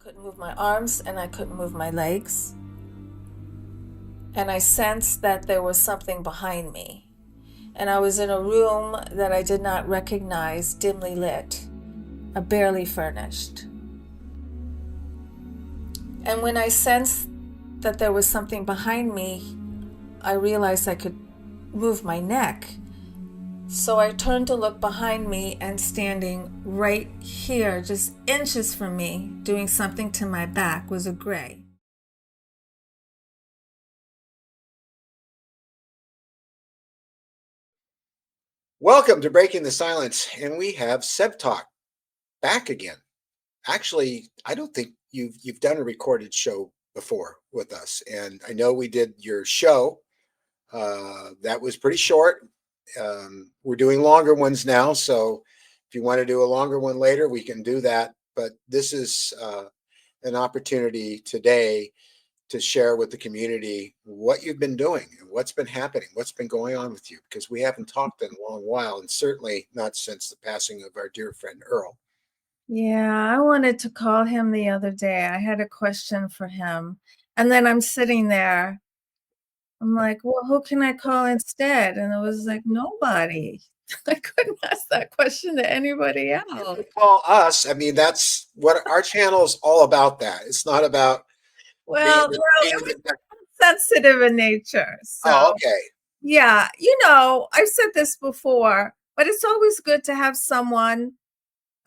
couldn't move my arms and I couldn't move my legs. And I sensed that there was something behind me. And I was in a room that I did not recognize, dimly lit, barely furnished. And when I sensed that there was something behind me, I realized I could move my neck. So I turned to look behind me, and standing right here, just inches from me, doing something to my back, was a gray. Welcome to Breaking the Silence, and we have Sev Tok back again. Actually, I don't think you've done a recorded show before with us, and I know we did your show. That was pretty short. We're doing longer ones now, so if you want to do a longer one later, we can do that. But this is an opportunity today to share with the community what you've been doing and what's been happening, what's been going on with you, because we haven't talked in a long while, and certainly not since the passing of our dear friend Earl. Yeah, I wanted to call him the other day. I had a question for him. And then I'm sitting there. I'm like, well, who can I call instead? And it was like, nobody. I couldn't ask that question to anybody else. Well, us, I mean, that's what our channel is all about. That it's not about being, Well, being it was sensitive in nature. oh, So, okay. yeah, I've said this before, but it's always good to have someone,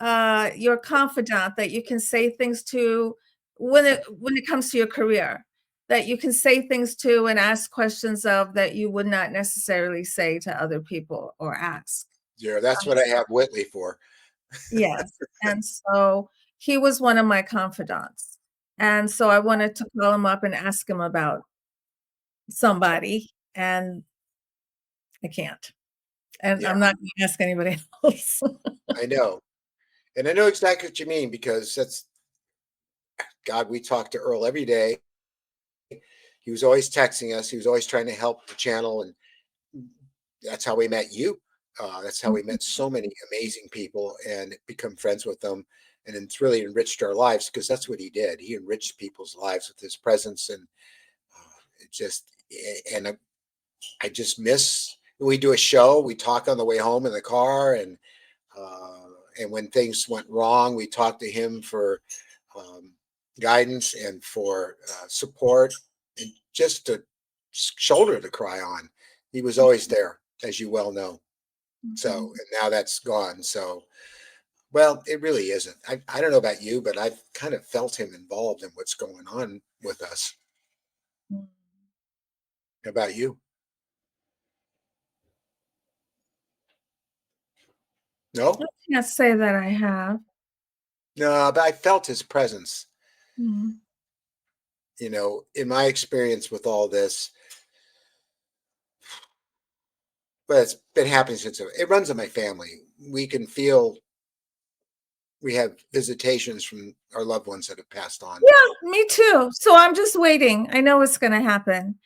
your confidant that you can say things to when it comes to your career, that you can say things to and ask questions of that you would not necessarily say to other people or ask. Yeah, that's what I have Whitley for. Yes, and so he was one of my confidants, and so I wanted to call him up and ask him about somebody, and I can't, and Yeah, I'm not gonna ask anybody else. I know. And I know exactly what you mean, because that's God, we talk to Earl every day. He was always texting us. He was always trying to help the channel, and that's how we met you. That's how we met so many amazing people and become friends with them. And it's really enriched our lives, because that's what he did. He enriched people's lives with his presence, and it just and I just miss when we do a show. We talk on the way home in the car, uh, and when things went wrong, we talk to him for um, guidance and for support, and just a shoulder to cry on. He was always there, as you well know. So, Mhm. and now that's gone. So, well, it really isn't. I don't know about you, but I've kind of felt him involved in what's going on with us. Mhm. How about you? I No, can't say that I have. no, but I felt his presence. Mhm. In my experience with all this, but it's been happening since it runs in my family. We can feel we have visitations from our loved ones that have passed on. Yeah, me too. So I'm just waiting. I know it's gonna happen.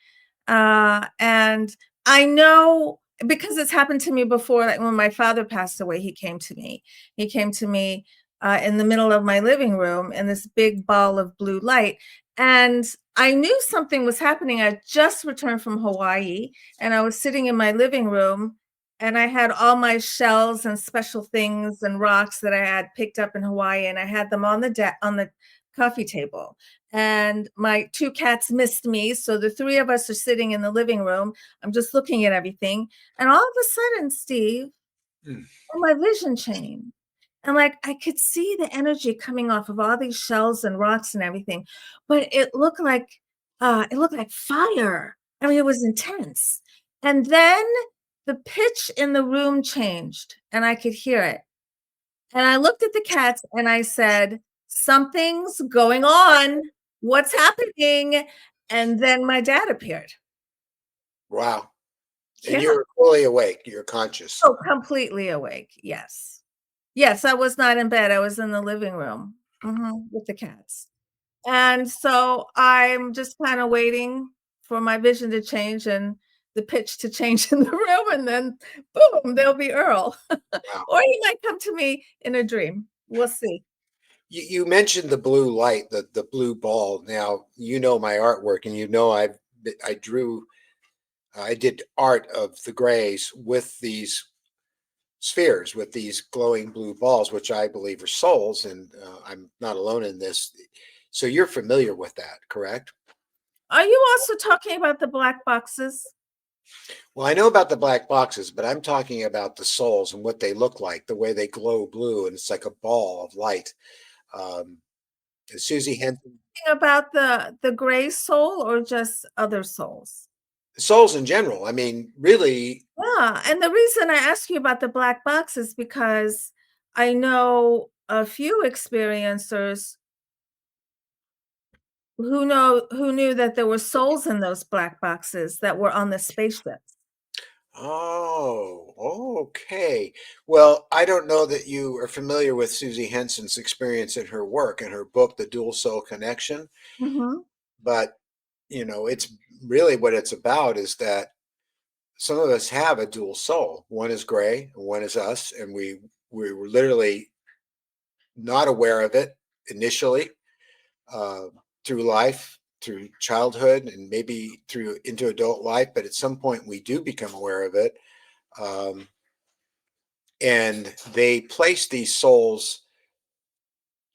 And I know because it's happened to me before, like when my father passed away, he came to me. He came to me in the middle of my living room in this big ball of blue light. And I knew something was happening. I just returned from Hawaii and I was sitting in my living room and I had all my shells and special things and rocks that I had picked up in Hawaii and I had them on the coffee table and my two cats missed me. So the three of us are sitting in the living room. I'm just looking at everything. And all of a sudden, Steve, Mm. my vision changed. And like I could see the energy coming off of all these shells and rocks and everything, but it looked like fire. I mean, it was intense. And then the pitch in the room changed and I could hear it. And I looked at the cats and I said, "Something's going on. What's happening?" And then my dad appeared. Wow. And Yeah. you're fully awake, you're conscious. Oh, completely awake. Yes. Yes, I was not in bed. I was in the living room, with the cats. And so I'm just kinda waiting for my vision to change and the pitch to change in the room, and then boom, there'll be Earl. Wow. Or he might come to me in a dream. We'll see. You mentioned the blue light, the blue ball. Now, you know my artwork, and you know I drew, I did art of the grays with these spheres, with these glowing blue balls, which I believe are souls, and I'm not alone in this. So you're familiar with that, correct? Are you also talking about the black boxes? Well, I know about the black boxes, but I'm talking about the souls and what they look like, the way they glow blue, and it's like a ball of light. Um, Susie Henson, About the gray soul or just other souls? souls in general. I mean, really, Yeah, and the reason I ask you about the black box is because I know a few experiencers who knew that there were souls in those black boxes that were on the spaceships. oh, okay. Well, I don't know that you are familiar with Susie Henson's experience in her work and her book, The Dual Soul Connection, Mhm. but it's really what it's about is that some of us have a dual soul. One is gray, and one is us, and we were literally not aware of it initially, uh, through life, through childhood, and maybe through into adult life. But at some point, we do become aware of it, um, and they place these souls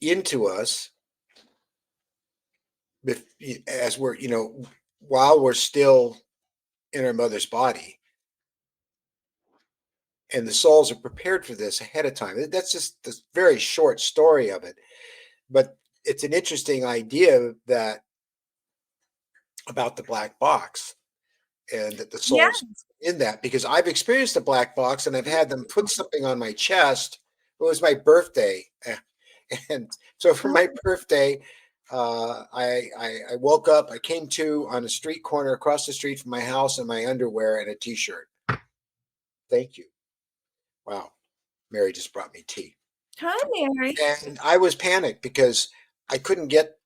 into us as we're, while we're still in our mother's body, and the souls are prepared for this ahead of time. That's just the very short story of it, but it's an interesting idea that about the black box and that the Yeah. souls in that, because I've experienced a black box and I've had them put something on my chest. It was my birthday, and so for my birthday, I woke up. I came to on a street corner across the street from my house in my underwear and a t-shirt. Thank you. Wow, Mary just brought me tea, Hi, Mary. and I was panicked because I couldn't get.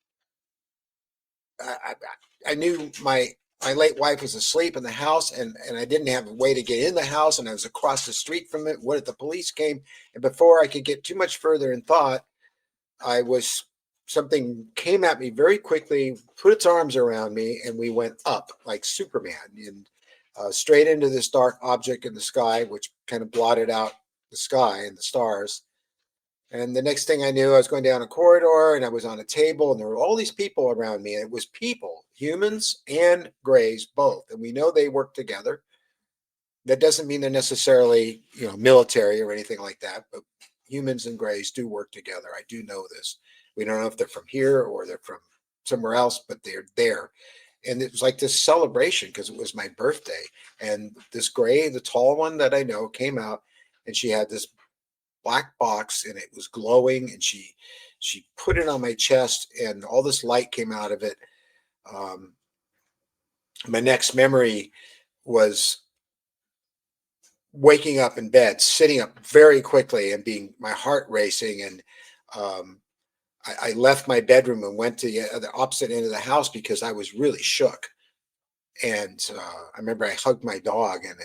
I knew my late wife was asleep in the house, and I didn't have a way to get in the house, and I was across the street from it. What if the police came? And before I could get too much further in thought, I was something came at me very quickly, put its arms around me, and we went up like Superman and straight into this dark object in the sky, which kind of blotted out the sky and the stars. And the next thing I knew, I was going down a corridor and I was on a table, and there were all these people around me. And it was people, humans and grays both. And we know they work together. That doesn't mean they're necessarily, military or anything like that, but humans and grays do work together. I do know this. We don't know if they're from here or they're from somewhere else, but they're there. And it was like this celebration because it was my birthday. And this gray, the tall one that I know, came out, and she had this black box and it was glowing, and she put it on my chest and all this light came out of it. um, my next memory was waking up in bed, sitting up very quickly and being my heart racing, and um, I left my bedroom and went to the opposite end of the house because I was really shook. And I remember I hugged my dog, and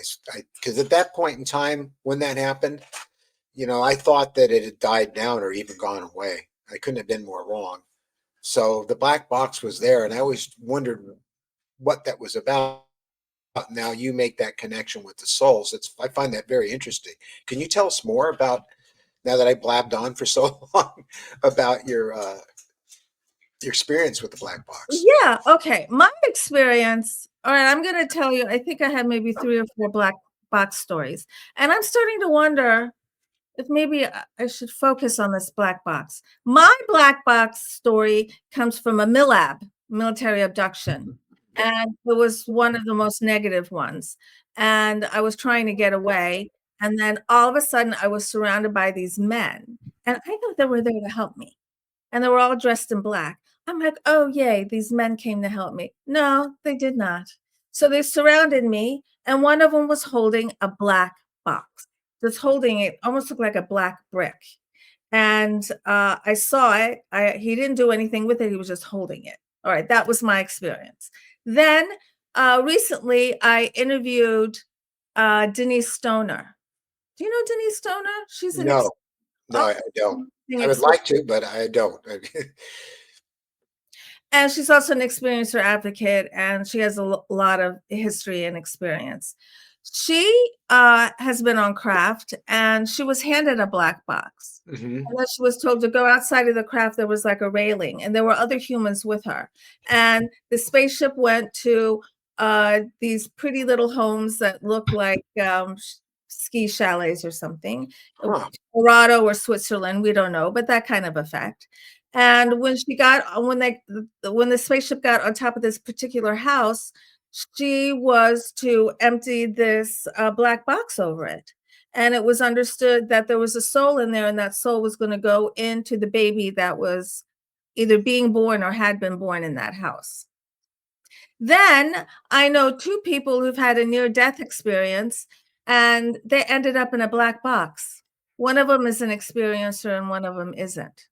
because at that point in time when that happened, I thought that it had died down or even gone away. I couldn't have been more wrong. So the black box was there, and I always wondered what that was about. Now you make that connection with the souls. I find that very interesting. Can you tell us more about, now that I blabbed on for so long, about your experience with the black box? Yeah, okay. My experience, all right, I'm gonna tell you, I think I had maybe 3 or 4 black box stories, and I'm starting to wonder if maybe I should focus on this black box. My black box story comes from a MILAB, military abduction, and it was one of the most negative ones, and I was trying to get away, and then all of a sudden, I was surrounded by these men, and I thought they were there to help me, and they were all dressed in black. I'm like, "Oh, yay, these men came to help me." No, they did not. So they surrounded me, and one of them was holding a black box, just holding it, almost looked like a black brick. And I saw it. He didn't do anything with it. He was just holding it. All right, that was my experience. Then recently, I interviewed Denise Stoner. Do you know Denise Stoner? She's an No, No, I don't. I would Okay. like to, but I don't. And she's also an experiencer advocate, and she has a lot of history and experience. She has been on craft, and she was handed a black box. Mhm. And then she was told to go outside of the craft. There was like a railing, and there were other humans with her. And the spaceship went to these pretty little homes that look like ski chalets or something, Huh. Colorado or Switzerland. We don't know, but that kind of effect. And when the spaceship got on top of this particular house, she was to empty this black box over it. And it was understood that there was a soul in there, and that soul was going to go into the baby that was either being born or had been born in that house. Then I know two people who've had a near death experience, and they ended up in a black box. One of them is an experiencer, and one of them isn't.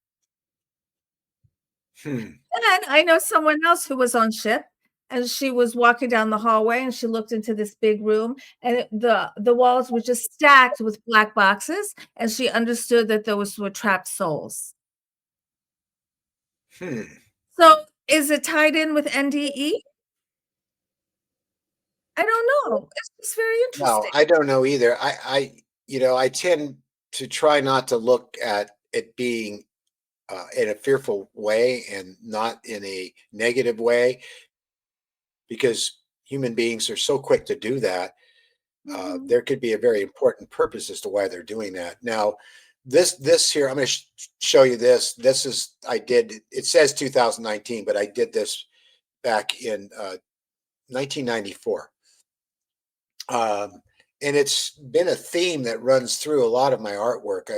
Hmm. And I know someone else who was on ship, and she was walking down the hallway, and she looked into this big room, and the walls were just stacked with black boxes, and she understood that those were trapped souls. Hmm. So is it tied in with NDE? I don't know. It's just very No, interesting. I don't know either. I tend to try not to look at it being in a fearful way and not in a negative way because human beings are so quick to do that. Mhm. There could be a very important purpose as to why they're doing that. Now, this here, I'm going to show you this. This is I did. It says 2019, but I did this back in 1994. Um, and it's been a theme that runs through a lot of my artwork.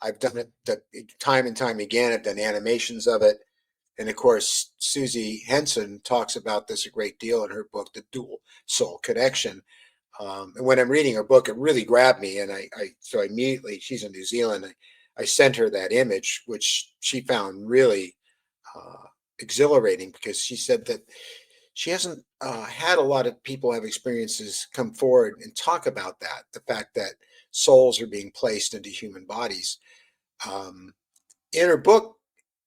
I've done it time and time again. I've done animations of it, and of course, Susie Henson talks about this a great deal in her book, The Dual Soul Connection. And when I'm reading her book, it really grabbed me, and so immediately, she's in New Zealand. I sent her that image, which she found really uh, exhilarating because she said that she hasn't had a lot of people have experiences come forward and talk about that, the fact that souls are being placed into human bodies. Um, in her book,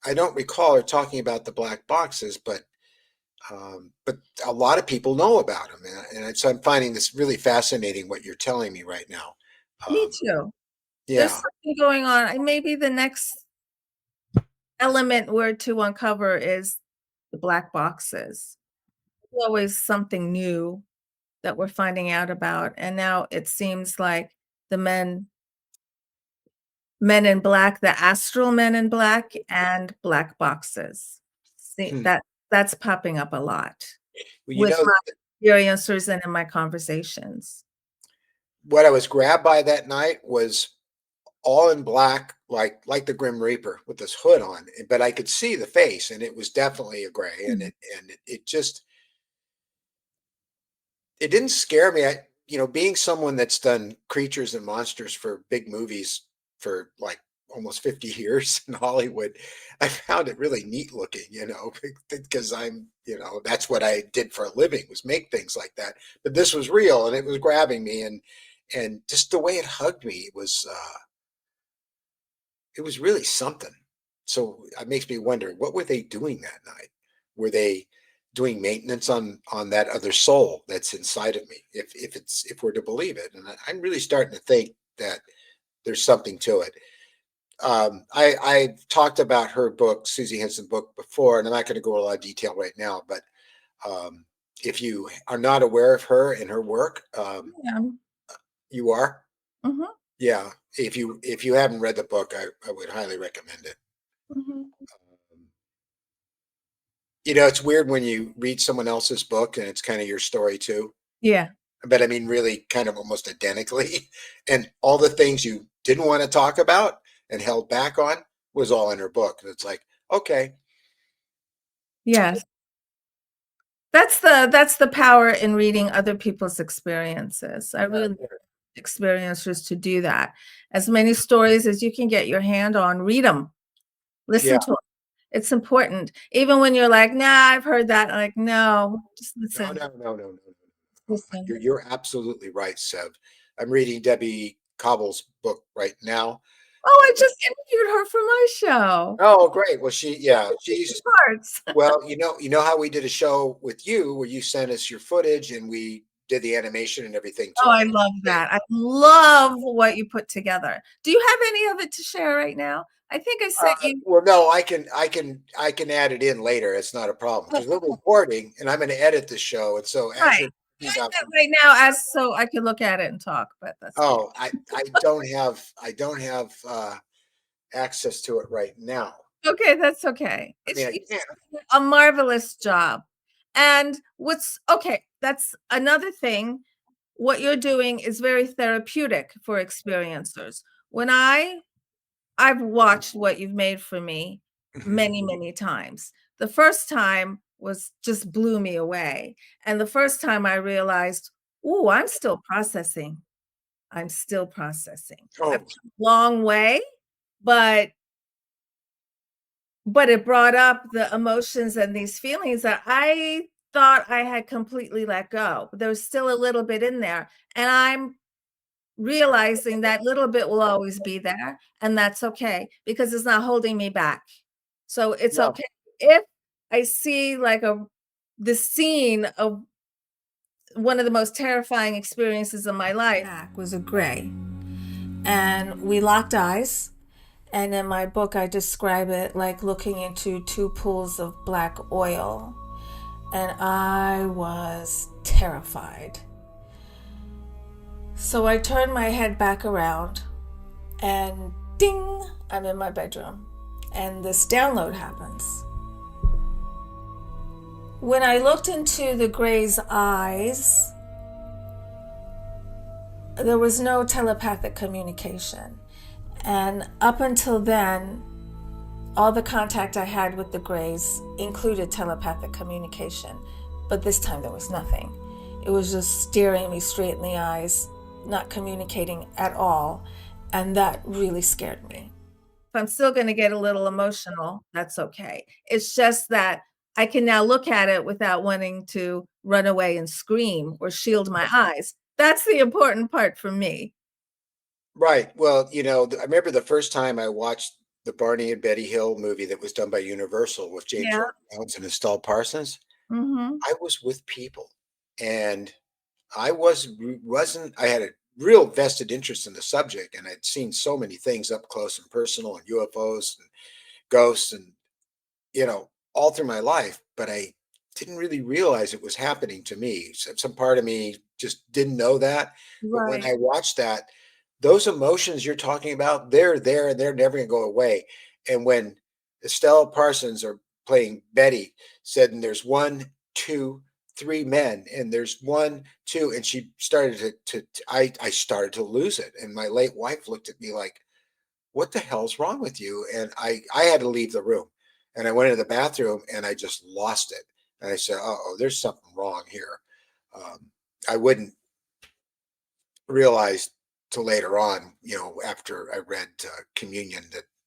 I don't recall her talking about the black boxes, but a lot of people know about them, so I'm finding this really fascinating what you're telling me right now. Me Um, too. There's yeah, something going on, and maybe the next element we're to uncover is the black boxes. There's always something new that we're finding out about, and now it seems like the men in black, the astral men in black, and black boxes. See, hmm. that's popping up a lot Well, with my experiencers and in my conversations. what I was grabbed by that night was all in black, like the Grim Reaper with this hood on, but I could see the face, and it was definitely a gray, Mm. it just it didn't scare me. Being someone that's done creatures and monsters for big movies for like almost 50 years in Hollywood, I found it really neat looking, because that's what I did for a living was make things like that. But this was real and it was grabbing me and just the way it hugged me it was really something. So it makes me wonder, what were they doing that night? Were they doing maintenance on that other soul that's inside of me? If we're to believe it, and I'm really starting to think that there's something to it. I talked about her book, Susie Henson book, before, and I'm not going to go into a lot of detail right now. But um, if you are not aware of her and her work, Yeah. you are. Mhm, Yeah. If you haven't read the book, I would highly recommend it. mhm. Um, it's weird when you read someone else's book and it's kind of your story too. Yeah. But I mean, really, kind of almost identically. And all the things you didn't want to talk about and held back on was all in her book. And it's like, okay, Yes. That's the power in reading other people's experiences. I really want experiencers to do that. As many stories as you can get your hand on, read them, yeah, listen to 'em. It's important. Even when you're like, "Nah, I've heard that." I'm like, "No, just no, listen, no, no, no, no, no. listen." You're absolutely right, Sev. I'm reading Debbie Cobble's book right now. Oh, I just interviewed her for my show. Oh, great. Well, she's Parts. well, you know how we did a show with you where you sent us your footage and we did the animation and everything Oh, too. I love that. I love what you put together. Do you have any of it to share right now? I think I sent you. Well, no, I can add it in later. It's not a problem Oh, because we're recording and I'm going to edit the show. And so as right. you're talking I about, meant right now as so I can look at it and talk, but that's okay. oh, I don't have access to it right now. Okay, that's okay. I mean, I You can. did a marvelous job. And what's okay, that's another thing. What you're doing is very therapeutic for experiencers. When I've watched what you've made for me Mhm. many, many times. The first time was just blew me away. And the first time I realized, oh, I'm still processing. I'm still processing. I've Oh, come a long way, but it brought up the emotions and these feelings that I thought I had completely let go. But there's still a little bit in there. And I'm realizing that little bit will always be there, and that's okay because it's not holding me back. So it's no. okay if I see like the scene of one of the most terrifying experiences of my life was a gray, and we locked eyes. And in my book, I describe it like looking into two pools of black oil. And I was terrified. So I turned my head back around and ding, I'm in my bedroom. And this download happens. When I looked into the gray's eyes, there was no telepathic communication. And up until then, all the contact I had with the Greys included telepathic communication, but this time there was nothing. It was just staring me straight in the eyes, not communicating at all, and that really scared me. If I'm still going to get a little emotional, that's okay. It's just that I can now look at it without wanting to run away and scream or shield my eyes. That's the important part for me. Right. Well, I remember the first time I watched the Barney and Betty Hill movie that was done by Universal with James Yeah. Earl Jones and Estelle Parsons. Mhm. I was with people, and I had a real vested interest in the subject, and I'd seen so many things up close and personal, and UFOs and ghosts, and all through my life. But I didn't really realize it was happening to me. Some part of me just didn't know that. But when Right. I watched that, those emotions you're talking about, they're there and they're never going to go away. And when Estelle Parsons, or playing Betty, said, and there's one, two, three men, and there's one, two, and she started I started to lose it. And my late wife looked at me like, what the hell's wrong with you? And I had to leave the room, and I went into the bathroom and I just lost it. And I said, oh, there's something wrong here. I wouldn't realize till later on, after I read Communion,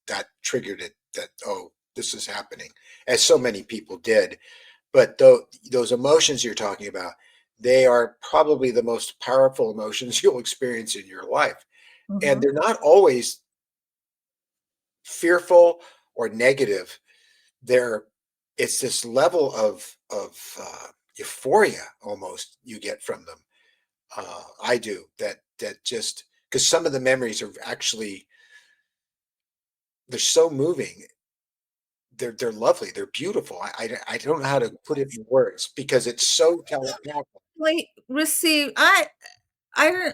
that triggered it, that, oh, this is happening, as so many people did. But those emotions you're talking about, they are probably the most powerful emotions you'll experience in your life. And Mhm. they're not always fearful or negative. They're It's this level of euphoria almost you get from them. I do that just because some of the memories are actually, they're so moving. They're lovely. They're beautiful. I don't know how to put it in words because it's so telepathic. Like, receive I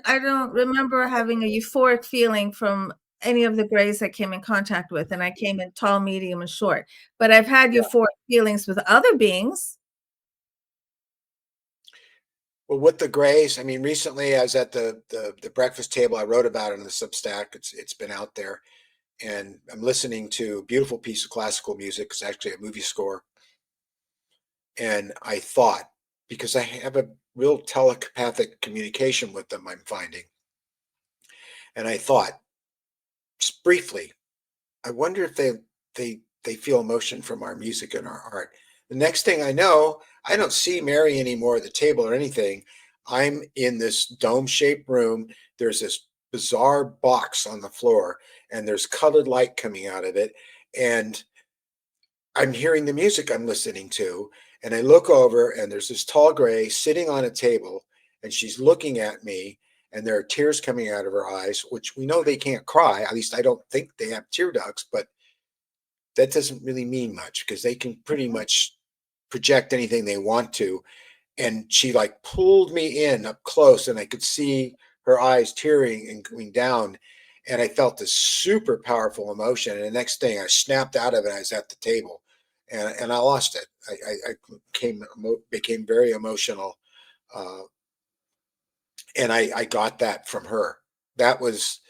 don't remember having a euphoric feeling from any of the Greys I came in contact with, and I came in tall, medium, and short, but I've had Yeah. euphoric feelings with other beings. Well, with the Grays, I mean, recently I was at the breakfast table. I wrote about it in the Substack. It's been out there, and I'm listening to a beautiful piece of classical music. It's actually a movie score. And I thought, because I have a real telepathic communication with them, I'm finding, and I thought, just briefly, I wonder if they feel emotion from our music and our art. The next thing I know, I don't see Mary anymore at the table or anything. I'm in this dome-shaped room. There's this bizarre box on the floor, and there's colored light coming out of it, and I'm hearing the music I'm listening to, and I look over, and there's this tall gray sitting on a table, and she's looking at me, and there are tears coming out of her eyes, which we know they can't cry. At least I don't think they have tear ducts, but that doesn't really mean much because they can pretty much project anything they want to. And she like pulled me in up close, and I could see her eyes tearing and going down. And I felt this super powerful emotion. And the next thing I snapped out of it, I was at the table, and I lost it. Became very emotional. Uh, and I got that from her. That was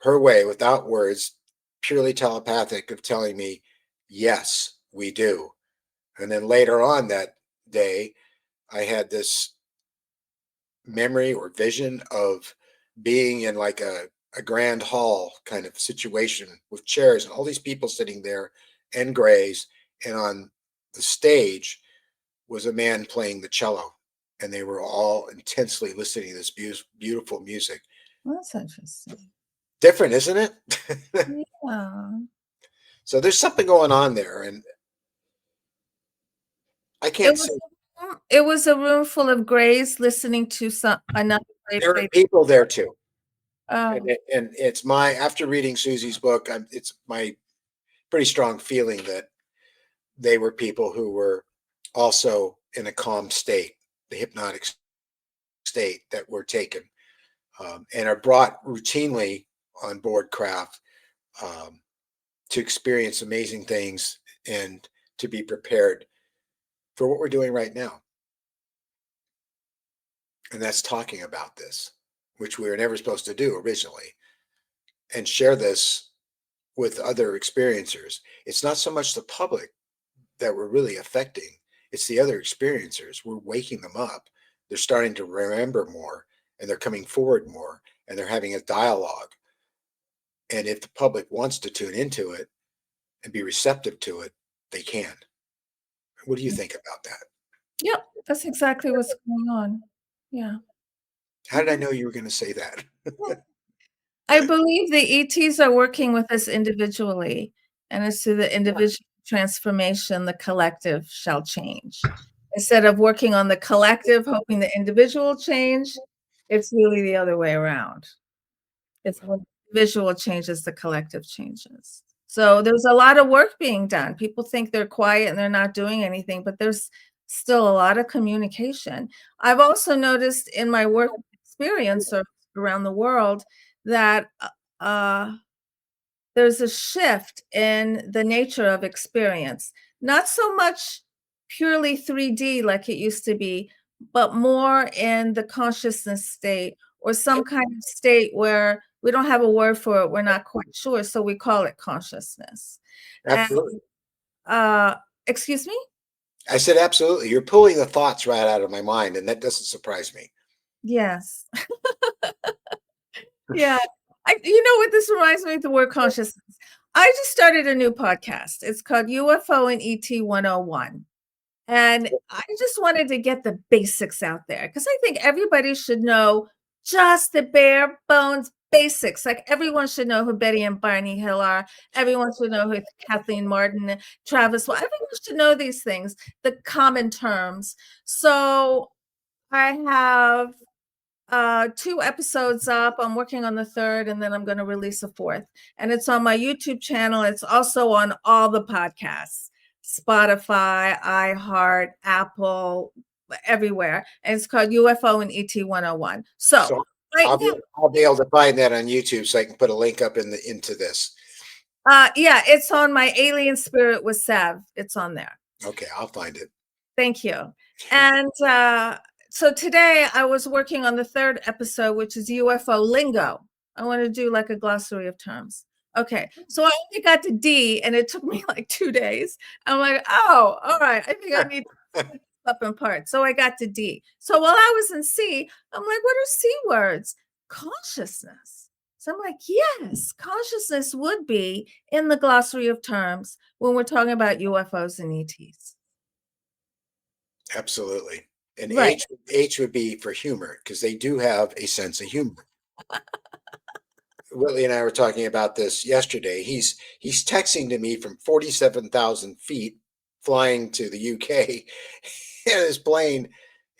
her way, without words, purely telepathic, of telling me, yes, we do. And then later on that day, I had this memory or vision of being in like a grand hall kind of situation with chairs and all these people sitting there and grays. And on the stage was a man playing the cello. And they were all intensely listening to this beautiful music. That's interesting. Different, isn't it? Yeah. So there's something going on there. And I It can't say was it was a room full of grays listening to another gray there are play. people there too. Oh, And it's my, after reading Susie's book, it's my pretty strong feeling that they were people who were also in a calm state, the hypnotic state, that were taken, and are brought routinely on board craft, um, to experience amazing things and to be prepared for what we're doing right now. And that's talking about this, which we were never supposed to do originally, and share this with other experiencers. It's not so much the public that we're really affecting, it's the other experiencers. We're waking them up. They're starting to remember more, and they're coming forward more, and they're having a dialogue. And if the public wants to tune into it and be receptive to it, they can. What do you think about that? yep, that's exactly what's going on. Yeah. How did I Mhm. know you were going to say that? I believe the ETs are working with us individually, and it's through the individual transformation the collective shall change. Instead of working on the collective, hoping the individual change, it's really the other way around. It's when the individual changes, the collective changes. So there's a lot of work being done. People think they're quiet and they're not doing anything, but there's still a lot of communication. I've also noticed in my work experience around the world that there's a shift in the nature of experience, not so much purely 3D like it used to be, but more in the consciousness state or some kind of state where we don't have a word for it, we're not quite sure, so we call it consciousness. And Absolutely. uh, excuse me? I said, absolutely. You're pulling the thoughts right out of my mind, and that doesn't surprise me. Yes. Yeah. You know what this reminds me of, the word consciousness. I just started a new podcast. It's called UFO and ET 101. And I just wanted to get the basics out there because I think everybody should know just the bare bones basics. Like everyone should know who Betty and Barney Hill are. Everyone should know who Kathleen Martin and Travis. Well, everyone should know these things, the common terms. So I have 2 episodes up. I'm working on the 3rd, and then I'm gonna release a 4th, and it's on my YouTube channel. It's also on all the podcasts, Spotify, iHeart, Apple, everywhere, and it's called UFO and ET 101. So, So right now I'll be able to find that on YouTube, so I can put a link up into this. yeah, it's on my Alien Spirit with Sev. It's on there. Okay, I'll find it. Thank you. And, so today I was working on the 3rd episode, which is UFO lingo. I wanna do like a glossary of terms. Okay, so I only got to D, and it took me like 2 days. I'm like, "Oh, alright, I think I need to split this up in parts." So I got to D. So while I was in C, I'm like, "What are C words?" Consciousness. So I'm like, "Yes, consciousness would be in the glossary of terms when we're talking about UFOs and ETs." Absolutely. And Right. H would be for humor, because they do have a sense of humor. Willie and I were talking about this yesterday. He's texting to me from 47,000 feet, flying to the UK in his plane,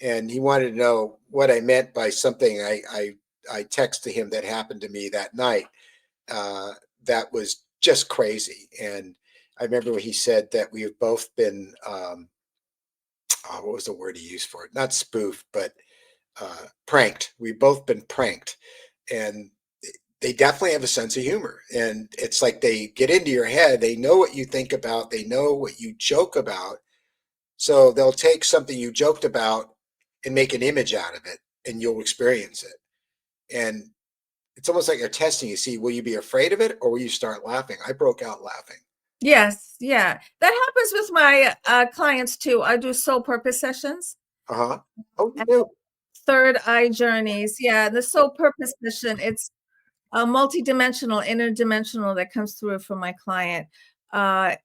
and he wanted to know what I meant by something I texted him that happened to me that night. Uh, that was just crazy. And I remember when he said that we have both been what was the word he used for it? Not spoofed, but pranked. We've both been pranked, and they definitely have a sense of humor. And it's like they get into your head. They know what you think about. They know what you joke about. So they'll take something you joked about and make an image out of it, and you'll experience it. And it's almost like they're testing you. See, will you be afraid of it or will you start laughing? I broke out laughing. Yes, yeah. That happens with my clients too. I do soul purpose sessions Uh huh. Oh, you and do. third eye journeys. Yeah, the soul purpose session, it's multidimensional, interdimensional that comes through for my client. Uh,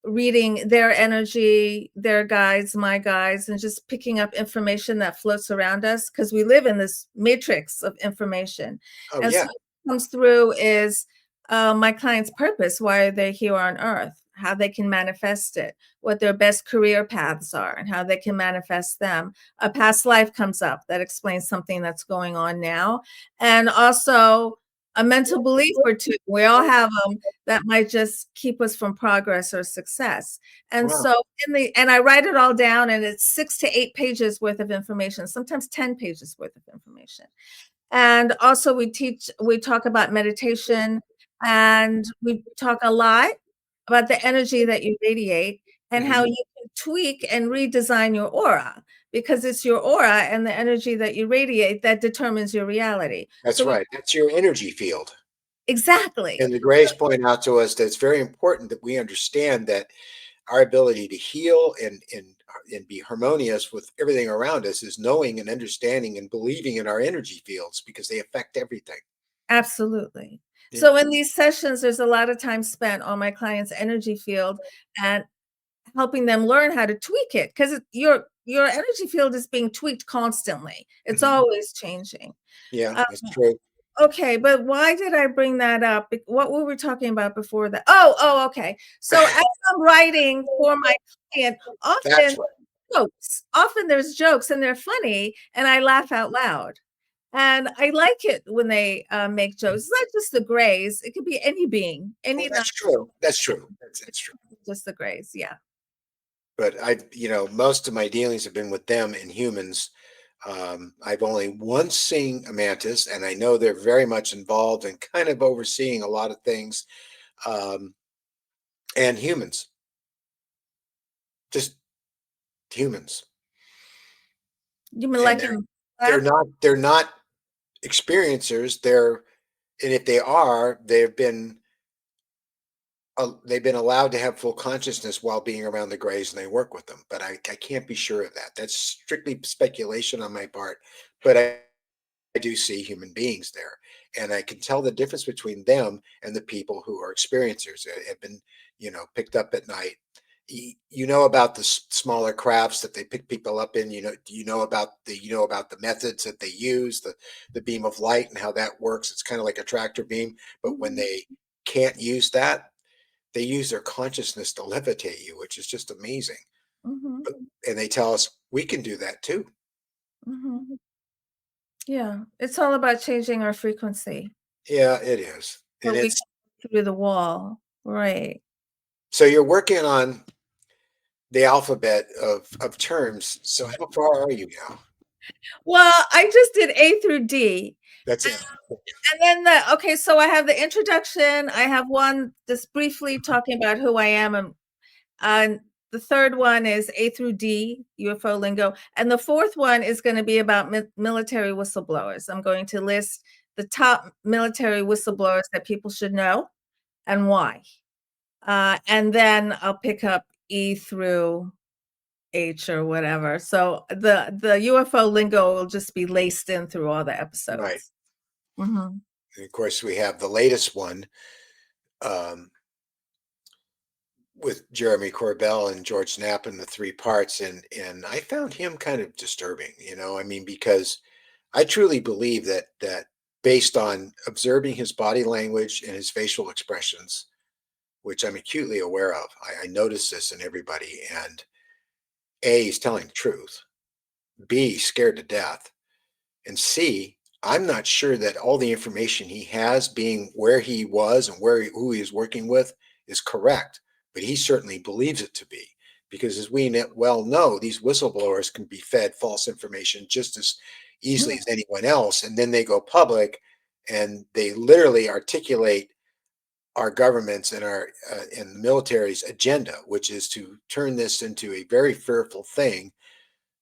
Reading their energy, their guides, my guides, and just picking up information that floats around us because we live in this matrix of information. Oh, And so yeah. what comes through is my client's purpose, why they're here on earth, how they can manifest it, what their best career paths are, and how they can manifest them. A past life comes up that explains something that's going on now. And also a mental belief or two. We all have them that might just keep us from progress or success. And Wow. so and I write it all down and it's 6 to 8 pages worth of information, sometimes 10 pages worth of information. And also we talk about meditation and we talk a lot about the energy that you radiate and how Hmm. you can tweak and redesign your aura because it's your aura and the energy that you radiate that determines your reality. That's So we right. That's your energy field. exactly. And the Greys point out to us that it's very important that we understand that our ability to heal and be harmonious with everything around us is knowing and understanding and believing in our energy fields because they affect everything. Absolutely. Yeah. So in these sessions, there's a lot of time spent on my client's energy field and helping them learn how to tweak it because your energy field is being tweaked constantly. It's Mhm. always changing. Yeah, Uh, that's true. okay, but why did I bring that up? What were we talking about before that? Oh, okay. So as I'm writing for my client, That's often right. often there's jokes and they're funny, and I laugh out loud. And I like it when they, make jokes. It's not just the Greys, it could be any being, Well, any non that's true. That's true. That's true. just the Greys, yeah. But most of my dealings have been with them and humans. I've only once seen a mantis, and I know they're very much involved and kind of overseeing a lot of things. Um, and humans, just humans, You mean and like in they're not experiencers. And if they are, they've been allowed to have full consciousness while being around the Greys, and they work with them. But I can't be sure of that. That's strictly speculation on my part. But I do see human beings there, and I can tell the difference between them and the people who are experiencers that have been, picked up at night. You know about the smaller crafts that they pick people up in. You know about the methods that they use, the beam of light and how that works. It's kind of like a tractor beam, but when mhm, they can't use that, they use their consciousness to levitate you, which is just amazing. mhm, But and they tell us we can do that too. mhm. Yeah, it's all about changing our frequency, Yeah, it is, so and we it's can through the wall, right. so you're working on the alphabet of terms. So how far are you now? Well, I just did A through D, That's it. and then so I have the introduction, I have one just briefly talking about who I am and the third one is A through D, UFO lingo, and the fourth one is gonna be about military whistleblowers. I'm going to list the top military whistleblowers that people should know and why. And then I'll pick up E through H or whatever. So the UFO lingo will just be laced in through all the Right. episodes. Mhm. And of course, we have the latest one um, with Jeremy Corbell and George Knapp in the three parts, and I found him kind of disturbing. I mean, because I truly believe that based on observing his body language and his facial expressions, which I'm acutely aware of. I notice this in everybody. And A, he's telling the truth. B, scared to death. And C, I'm not sure that all the information he has, being where he was and who he is working with, is correct. But he certainly believes it to be. Because as we well know, these whistleblowers can be fed false information just as easily as anyone else. And then they go public and they literally articulate our government's and our and the military's agenda, which is to turn this into a very fearful thing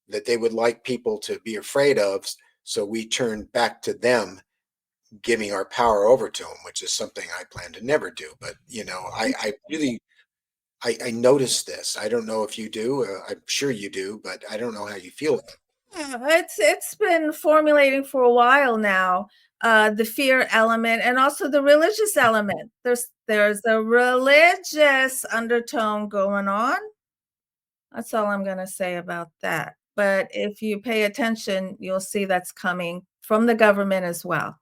that they would like people to be afraid of. So we turn back to them, giving our power over to them, which is something I plan to never do. But I really I notice this. I don't know if you do. I'm sure you do, but I don't know how you feel. Yeah, it's been formulating for a while now. The fear element and also the religious element. There's a religious undertone going on. That's all I'm gonna say about that. But if you pay attention, you'll see that's coming from the government as well.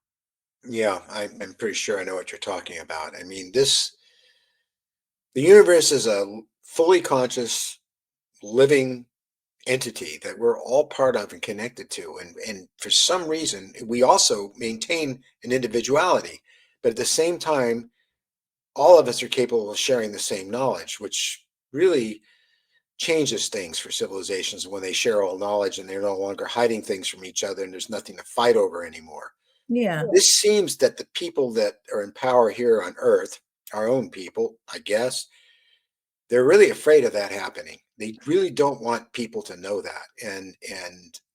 Yeah, I'm pretty sure I know what you're talking about. I mean, the universe is a fully conscious, living entity that we're all part of and connected to. And for some reason, we also maintain an individuality. But at the same time, all of us are capable of sharing the same knowledge, which really changes things for civilizations when they share all knowledge and they're no longer hiding things from each other and there's nothing to fight over anymore. Yeah. This seems that the people that are in power here on Earth, our own people, I guess, they're really afraid of that happening. They really don't want people to know that, and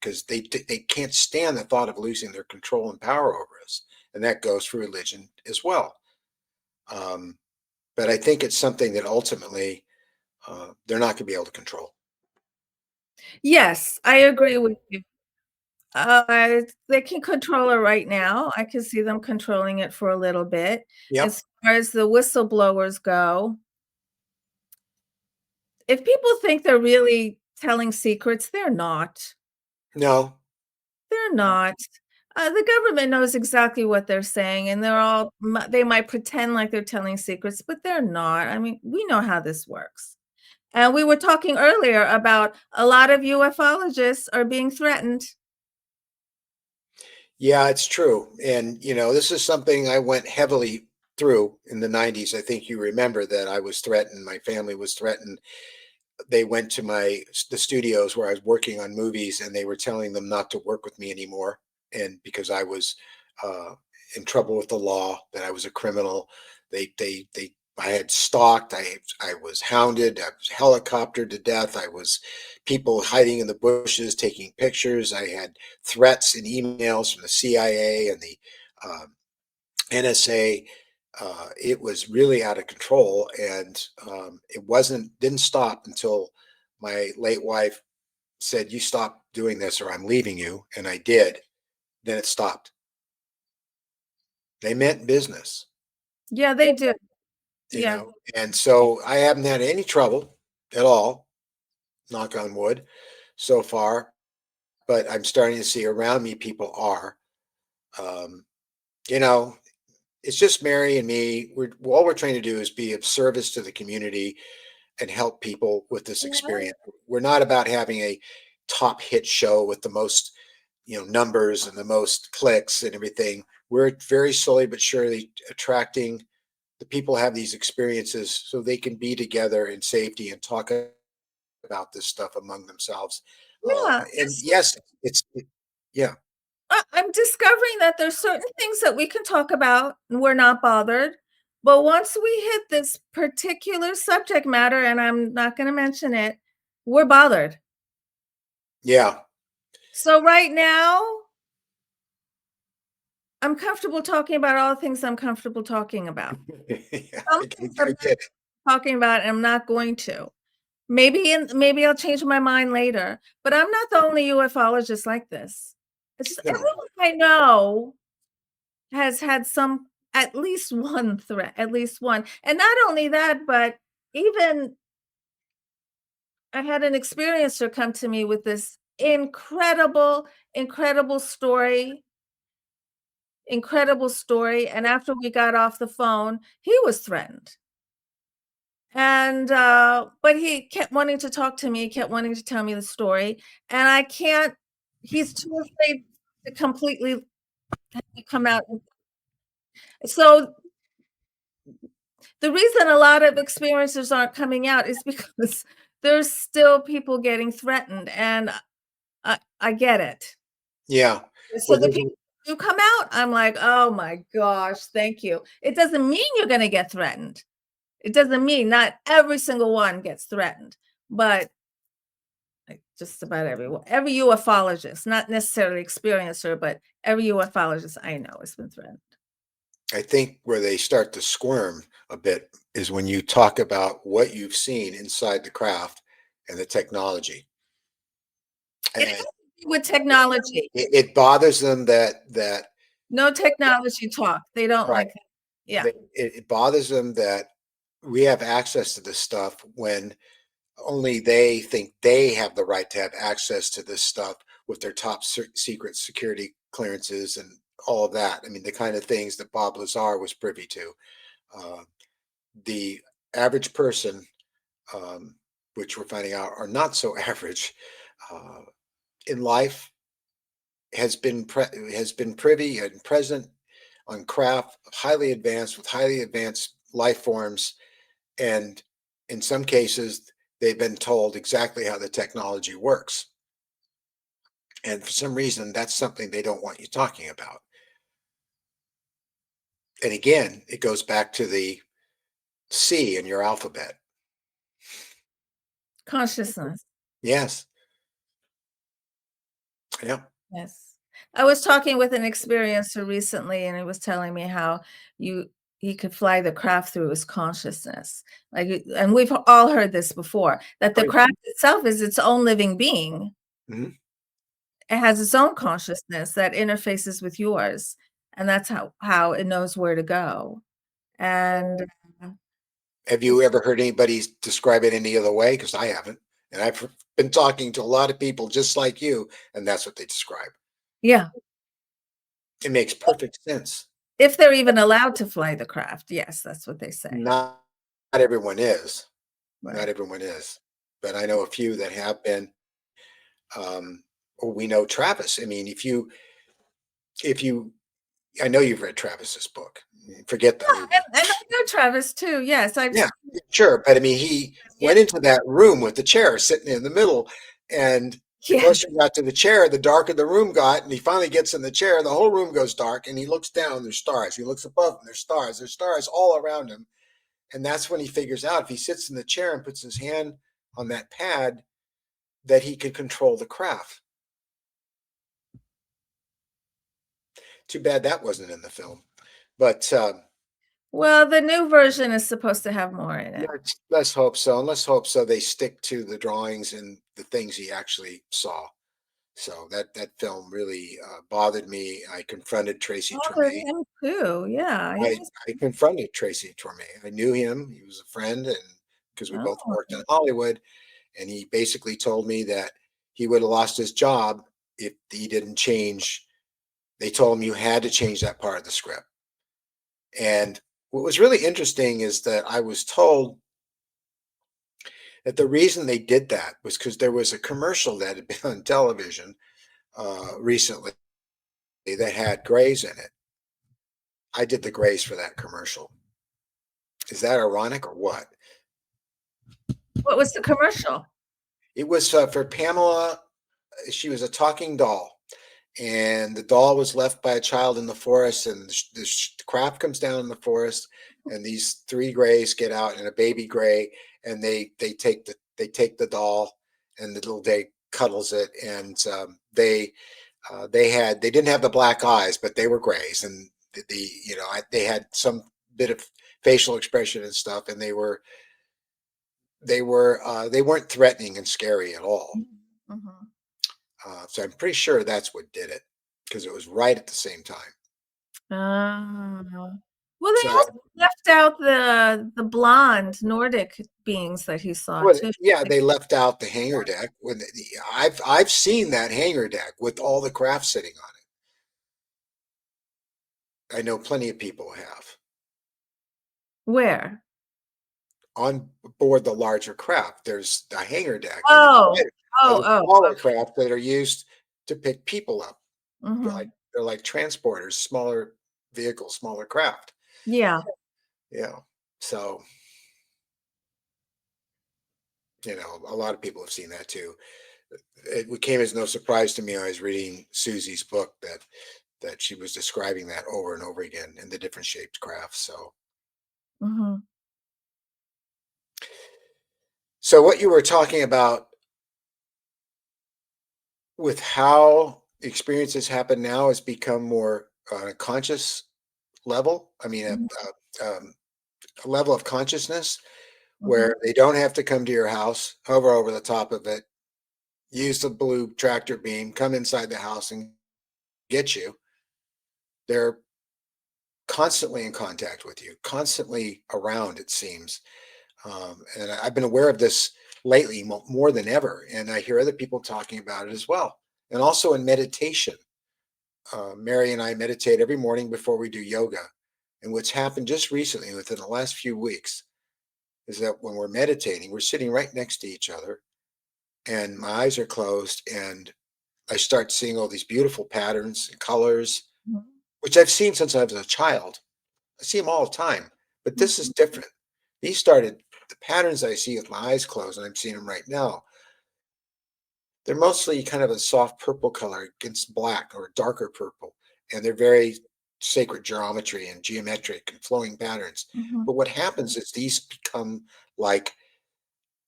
because they can't stand the thought of losing their control and power over us, and that goes for religion as well. Um, but I think it's something that ultimately they're not going to be able to control. Yes, I agree with you. They can control it right now. I can see them controlling it for a little bit. Yep. As far as the whistleblowers go, if people think they're really telling secrets, they're not. No. They're not. The government knows exactly what they're saying, and they might pretend like they're telling secrets, but they're not. I mean, we know how this works. And we were talking earlier about a lot of ufologists are being threatened. Yeah, it's true. And, this is something I went heavily through in the 90s. I think you remember that I was threatened. My family was threatened. They went to the studios where I was working on movies and they were telling them not to work with me anymore. And because I was uh, in trouble with the law, that I was a criminal, I had stalked, I was hounded, I was helicoptered to death. I was people hiding in the bushes, taking pictures. I had threats and emails from the CIA and the NSA. It was really out of control, and didn't stop until my late wife said, "You stop doing this, or I'm leaving you," and I did. Then it stopped. They meant business, Yeah, they do. you Yeah. know, and so I haven't had any trouble at all. Knock on wood, so far. But I'm starting to see around me people are. Um, you know, it's just Mary and me. All we're trying to do is be of service to the community and help people with this Yeah. experience. We're not about having a top hit show with the most, numbers and the most clicks and everything. We're very slowly but surely attracting the people who have these experiences so they can be together in safety and talk about this stuff among themselves. Yeah. And yes, yeah, I'm discovering that there's certain things that we can talk about and we're not bothered. But once we hit this particular subject matter, and I'm not going to mention it, we're bothered. yeah. So right now, I'm comfortable talking about all the things I'm comfortable talking about. Yeah, Some things I'm I not get it. talking about, and I'm not going to. Maybe I'll change my mind later. But I'm not the only ufologist like this. It's just No. everyone I know has had some at least one threat, at least one. And not only that, but even I had an experiencer come to me with this incredible, incredible story. incredible story, and after we got off the phone, he was threatened. And, but he kept wanting to talk to me, kept wanting to tell me the story, and I can't he's too afraid to completely come out. So, the reason a lot of experiences aren't coming out is because there's still people getting threatened, and I get it. Yeah. So Well, the people who come out, I'm like, "Oh my gosh, thank you." It doesn't mean you're gonna get threatened. It doesn't mean not every single one gets threatened, but like just about every ufologist, not necessarily experiencer, but every ufologist I know has been threatened. I think where they start to squirm a bit is when you talk about what you've seen inside the craft and the technology. It And has to do with technology. it bothers them that No technology talk. They don't right. like that. Yeah. It bothers them that we have access to this stuff when only they think they have the right to have access to this stuff with their top secret security clearances and all of that. I mean, the kind of things that Bob Lazar was privy to. Uh, the average person, um, which we're finding out are not so average uh, in life, has been privy and present on craft highly advanced with highly advanced life forms, and in some cases they've been told exactly how the technology works, and for some reason that's something they don't want you talking about. And again, it goes back to the C in your alphabet. Consciousness. Yes. Yeah. Yes. I was talking with an experiencer recently, and he was telling me how you he could fly the craft through his consciousness. And we've all heard this before, that Oh, the yeah. craft itself is its own living being. Mhm. It has its own consciousness that interfaces with yours, and that's how it knows where to go. And Have you ever heard anybody describe it any other way? Because I haven't. And I've been talking to a lot of people just like you, and that's what they describe. yeah, It makes perfect sense. if they're even allowed to fly the craft, yes, that's what they say. Not, not everyone is. Not Right. everyone is. But I know a few that have been. Or we know Travis. I mean, if you, I know you've read Travis's book. Forget the Yeah, movie. and I know Travis too. Yes, I've Yeah, seen sure. But I mean, he yeah, went into that room with the chair sitting in the middle, and the yeah. closer he got to the chair, the darker the room got. And he finally gets in the chair, the whole room goes dark, and he looks down, there's stars. He looks above him, there's stars all around him. And that's when he figures out if he sits in the chair and puts his hand on that pad, that he could control the craft. Too bad that wasn't in the film. But Well, the new version is supposed to have more in it. let's hope so. And let's hope so they stick to the drawings and the things he actually saw. So that film really bothered me. I confronted Tracy Bothered Torme. him too. Yeah, he I, was I confronted Tracy Torme. I knew him. He was a friend, and because we both oh, worked in Hollywood, and he basically told me that he would have lost his job if he didn't change. They told him you had to change that part of the script. And what was really interesting is that I was told that the reason they did that was because there was a commercial that had been on television recently that had grays in it. I did the grays for that commercial. Is that ironic or what? what was the commercial? It was for Pamela. She was a talking doll, and the doll was left by a child in the forest, and the craft comes down in the forest, and these three grays get out, and a baby gray, and they take the doll, and the little day cuddles it, and they didn't have the black eyes, but they were grays, and they had some bit of facial expression and stuff, and they weren't threatening and scary at all. Mhm. So I'm pretty sure that's what did it, because it was right at the same time. Oh. Well, they So, also left out the blonde Nordic beings that he saw well, too. yeah, Like, they left out the hangar deck. I've seen that hangar deck with all the craft sitting on it. I know plenty of people have Where? on board the larger craft. There's the hangar deck, and Oh, inside are oh, the oh, smaller okay. craft that are used to pick people up. Mhm. They're like transporters, smaller vehicles, smaller craft. Yeah. Yeah. So, a lot of people have seen that too. It came as no surprise to me. I was reading Susie's book that she was describing that over and over again in the different shaped crafts. Mhm. So what you were talking about with how experiences happen now has become more on a conscious level. I mean, Mhm. a level of consciousness Mhm. where they don't have to come to your house, hover over the top of it, use the blue tractor beam, come inside the house and get you. They're constantly in contact with you, constantly around, it seems. And I've been aware of this lately more than ever. And I hear other people talking about it as well. And also in meditation. Mary and I meditate every morning before we do yoga. And what's happened just recently, within the last few weeks, is that when we're meditating, we're sitting right next to each other, and my eyes are closed, and I start seeing all these beautiful patterns and colors, Mhm. which I've seen since I was a child. I see them all the time, but this is Mhm. different. These started, the patterns I see with my eyes closed, and I'm seeing them right now. They're mostly kind of a soft purple color against black or darker purple, and they're very sacred geometry and geometric and flowing patterns. Mhm. But what happens is these become like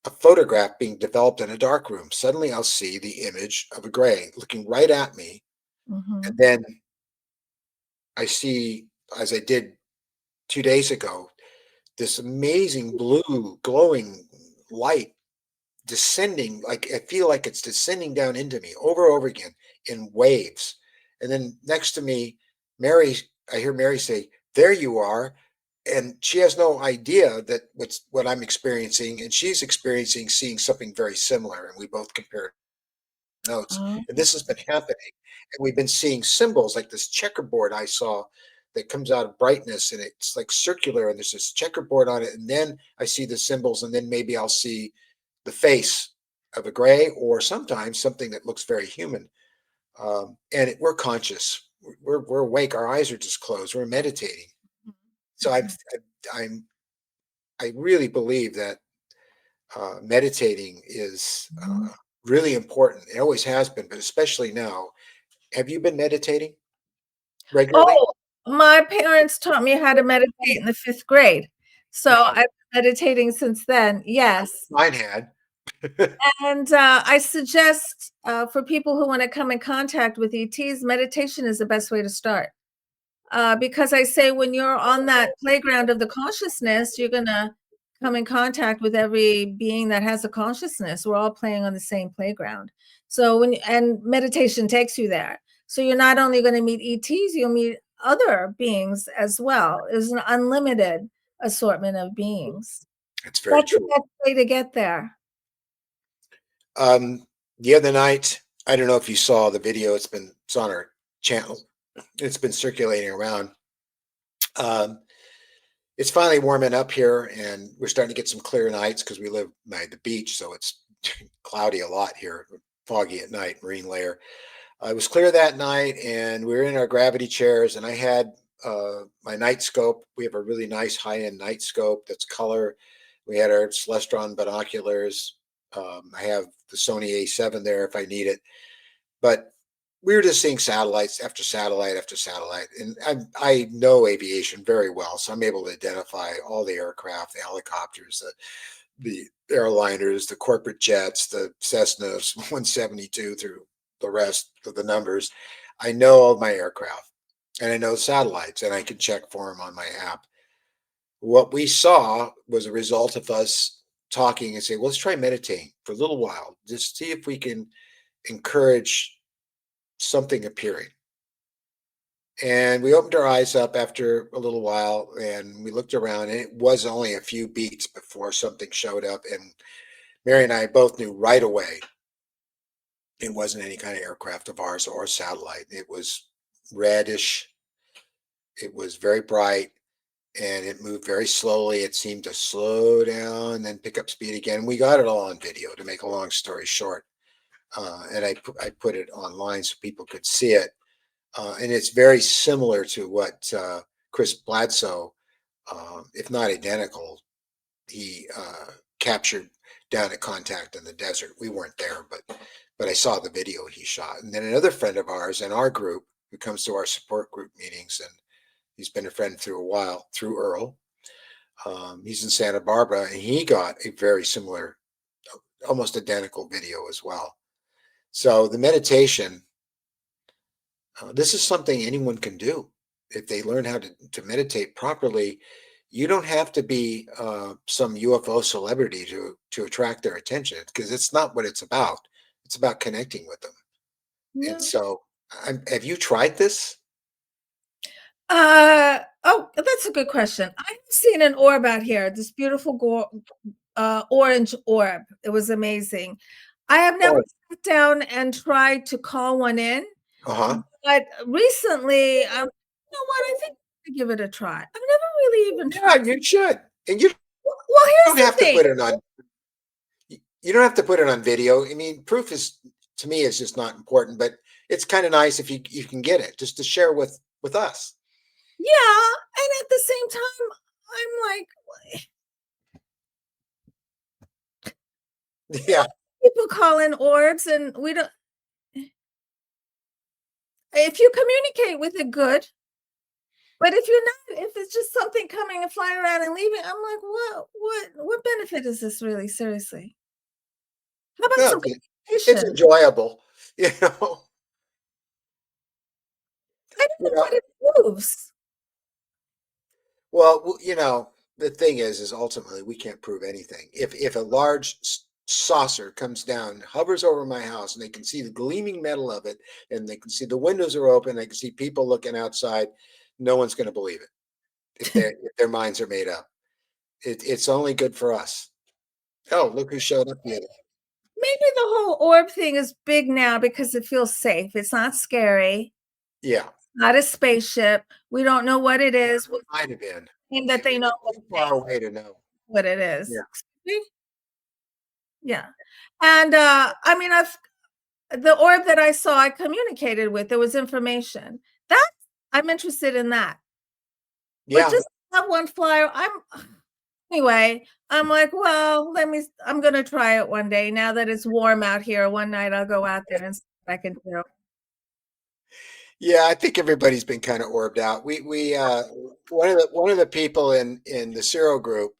a photograph being developed in a dark room. Suddenly I'll see the image of a gray looking right at me. And Mhm. then I see, as I did 2 days ago, this amazing blue glowing light descending, like I feel like it's descending down into me over and over again in waves. And then next to me, Mary, I hear Mary say, "There you are." And she has no idea that what I'm experiencing, and she's experiencing seeing something very similar, and we both compare notes. Oh. And this has been happening. And we've been seeing symbols like this checkerboard I saw that comes out of brightness, and it's like circular, and there's this checkerboard on it. And then I see the symbols, and then maybe I'll see the face of a gray, or sometimes something that looks very human. We're conscious. We're awake. Our eyes are just closed. We're meditating. So Mhm. I'm I really believe that meditating is Mhm. really important. It always has been, but especially now. Have you been meditating regularly? Oh, my parents taught me how to meditate in the 5th grade. So, Oh, I've been meditating since then, yes. mine had. And, I suggest, for people who wanna come in contact with ETs, meditation is the best way to start. Because I say when you're on that playground of the consciousness, you're gonna come in contact with every being that has a consciousness. We're all playing on the same playground. So and meditation takes you there. So you're not only gonna meet ETs, you'll meet other beings as well. There's an unlimited assortment of beings. It's very That's the true. best way to get there. Um, the other night, I don't know if you saw the video. It's on our channel. It's been circulating around. Um, it's finally warming up here, and we're starting to get some clear nights because we live by the beach, so it's cloudy a lot here, foggy at night, marine layer. It was clear that night, and we were in our gravity chairs, and I had my night scope. We have a really nice high-end night scope that's color. We had our Celestron binoculars. I have the Sony A7 there if I need it. But we were just seeing satellites after satellite after satellite. And I know aviation very well, so I'm able to identify all the aircraft, the helicopters, the airliners, the corporate jets, the Cessnas 172 through the rest of the numbers. I know all my aircraft, and I know satellites, and I can check for them on my app. What we saw was a result of us talking and say, well, let's try meditating for a little while, just see if we can encourage something appearing. And we opened our eyes up after a little while, and we looked around, and it was only a few beats before something showed up. And Mary and I both knew right away it wasn't any kind of aircraft of ours or satellite. It was reddish. It was very bright and it moved very slowly. It seemed to slow down, then pick up speed again. We got it all on video, to make a long story short. And I put it online so people could see it. And it's very similar to what Chris Bledsoe, if not identical, he captured down at Contact in the desert. We weren't there, but I saw the video he shot. And then another friend of ours in our group who comes to our support group meetings, and he's been a friend through a while, through Earl. He's in Santa Barbara, and he got a very similar, almost identical video as well. So the meditation, this is something anyone can do if they learn how to meditate properly. You don't have to be some UFO celebrity to attract their attention, because it's not what it's about. It's about connecting with them. And No. so, have you tried this? Oh, that's a good question. I've seen an orb out here, this beautiful orange orb. It was amazing. I have never Or sat down and tried to call one in, uh-huh. but recently, you know what? I think I'll give it a try. I've never really even Yeah, tried. you should. And you Well, here's don't the have to thing. put it on. You don't have to put it on video. I mean, proof is, to me, is just not important. But it's kind of nice if you can get it just to share with us. Yeah, and at the same time, I'm like, Yeah, people call in orbs, and we don't. If you communicate with it, good. But if you're not, if it's just something coming and flying around and leaving, I'm like, what benefit is this really? Seriously. How about no, some it's communication? enjoyable. You know, I don't you know know. what it proves. Well, the thing is ultimately we can't prove anything. If a large saucer comes down, hovers over my house, and they can see the gleaming metal of it, and they can see the windows are open, they can see people looking outside, no one's going to believe it if their minds are made up. It's only good for us. Oh, look who showed up the other. Maybe the whole orb thing is big now because it feels safe. It's not scary. Yeah, Not a spaceship. We don't know what it is. We might have been. think that they know Too far away to know. what it is. Yeah, Excuse me? Yeah. And I mean, the orb that I saw, I communicated with. There was information. That I'm interested in that. But yeah, just have one flyer. Anyway, I'm like, well, I'm gonna try it one day. Now that it's warm out here, one night I'll go out there and see what I can do. yeah. I think everybody's been kind of orbed out. We one of the people in the Zero group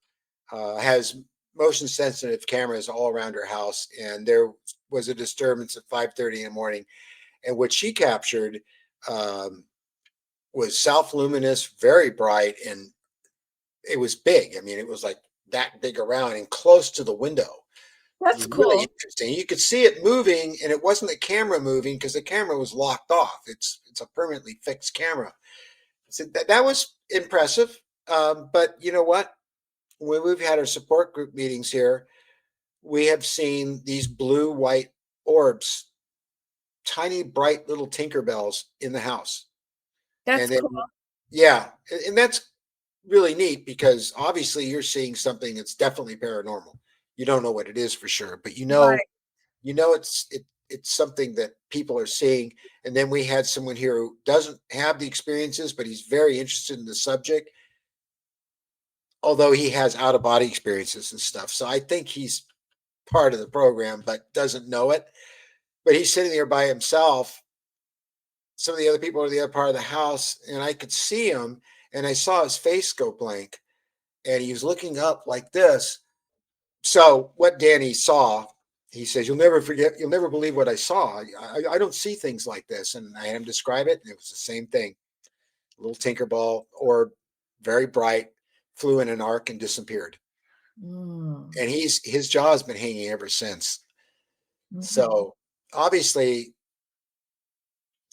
has motion sensitive cameras all around her house, and there was a disturbance at 5:30 in the morning, and what she captured um, was self luminous, very bright, and it was big. I mean, it was like that big around and close to the window. It That's was really cool. interesting. You could see it moving, and it wasn't the camera moving because the camera was locked off. It's a permanently fixed camera. So that was impressive. But you know what? When we've had our support group meetings here, we have seen these blue white orbs, tiny bright little Tinkerbells in the house. That's And cool. then, yeah, and that's really neat because obviously you're seeing something that's definitely paranormal. You don't know what it is for sure, but Right. it's something that people are seeing. And then we had someone here who doesn't have the experiences, but he's very interested in the subject, although he has out of body experiences and stuff. So I think he's part of the program, but doesn't know it. But he's sitting there by himself. Some of the other people are the other part of the house, and I could see him, and I saw his face go blank, and he was looking up like this. So what Danny saw, he says, "You'll never forget. You'll never believe what I saw. I don't see things like this." And I had him describe it, and it was the same thing. A little Tinkerball, or very bright, flew in an arc and disappeared. Mm, And his jaw has been hanging ever since. mhm, So obviously,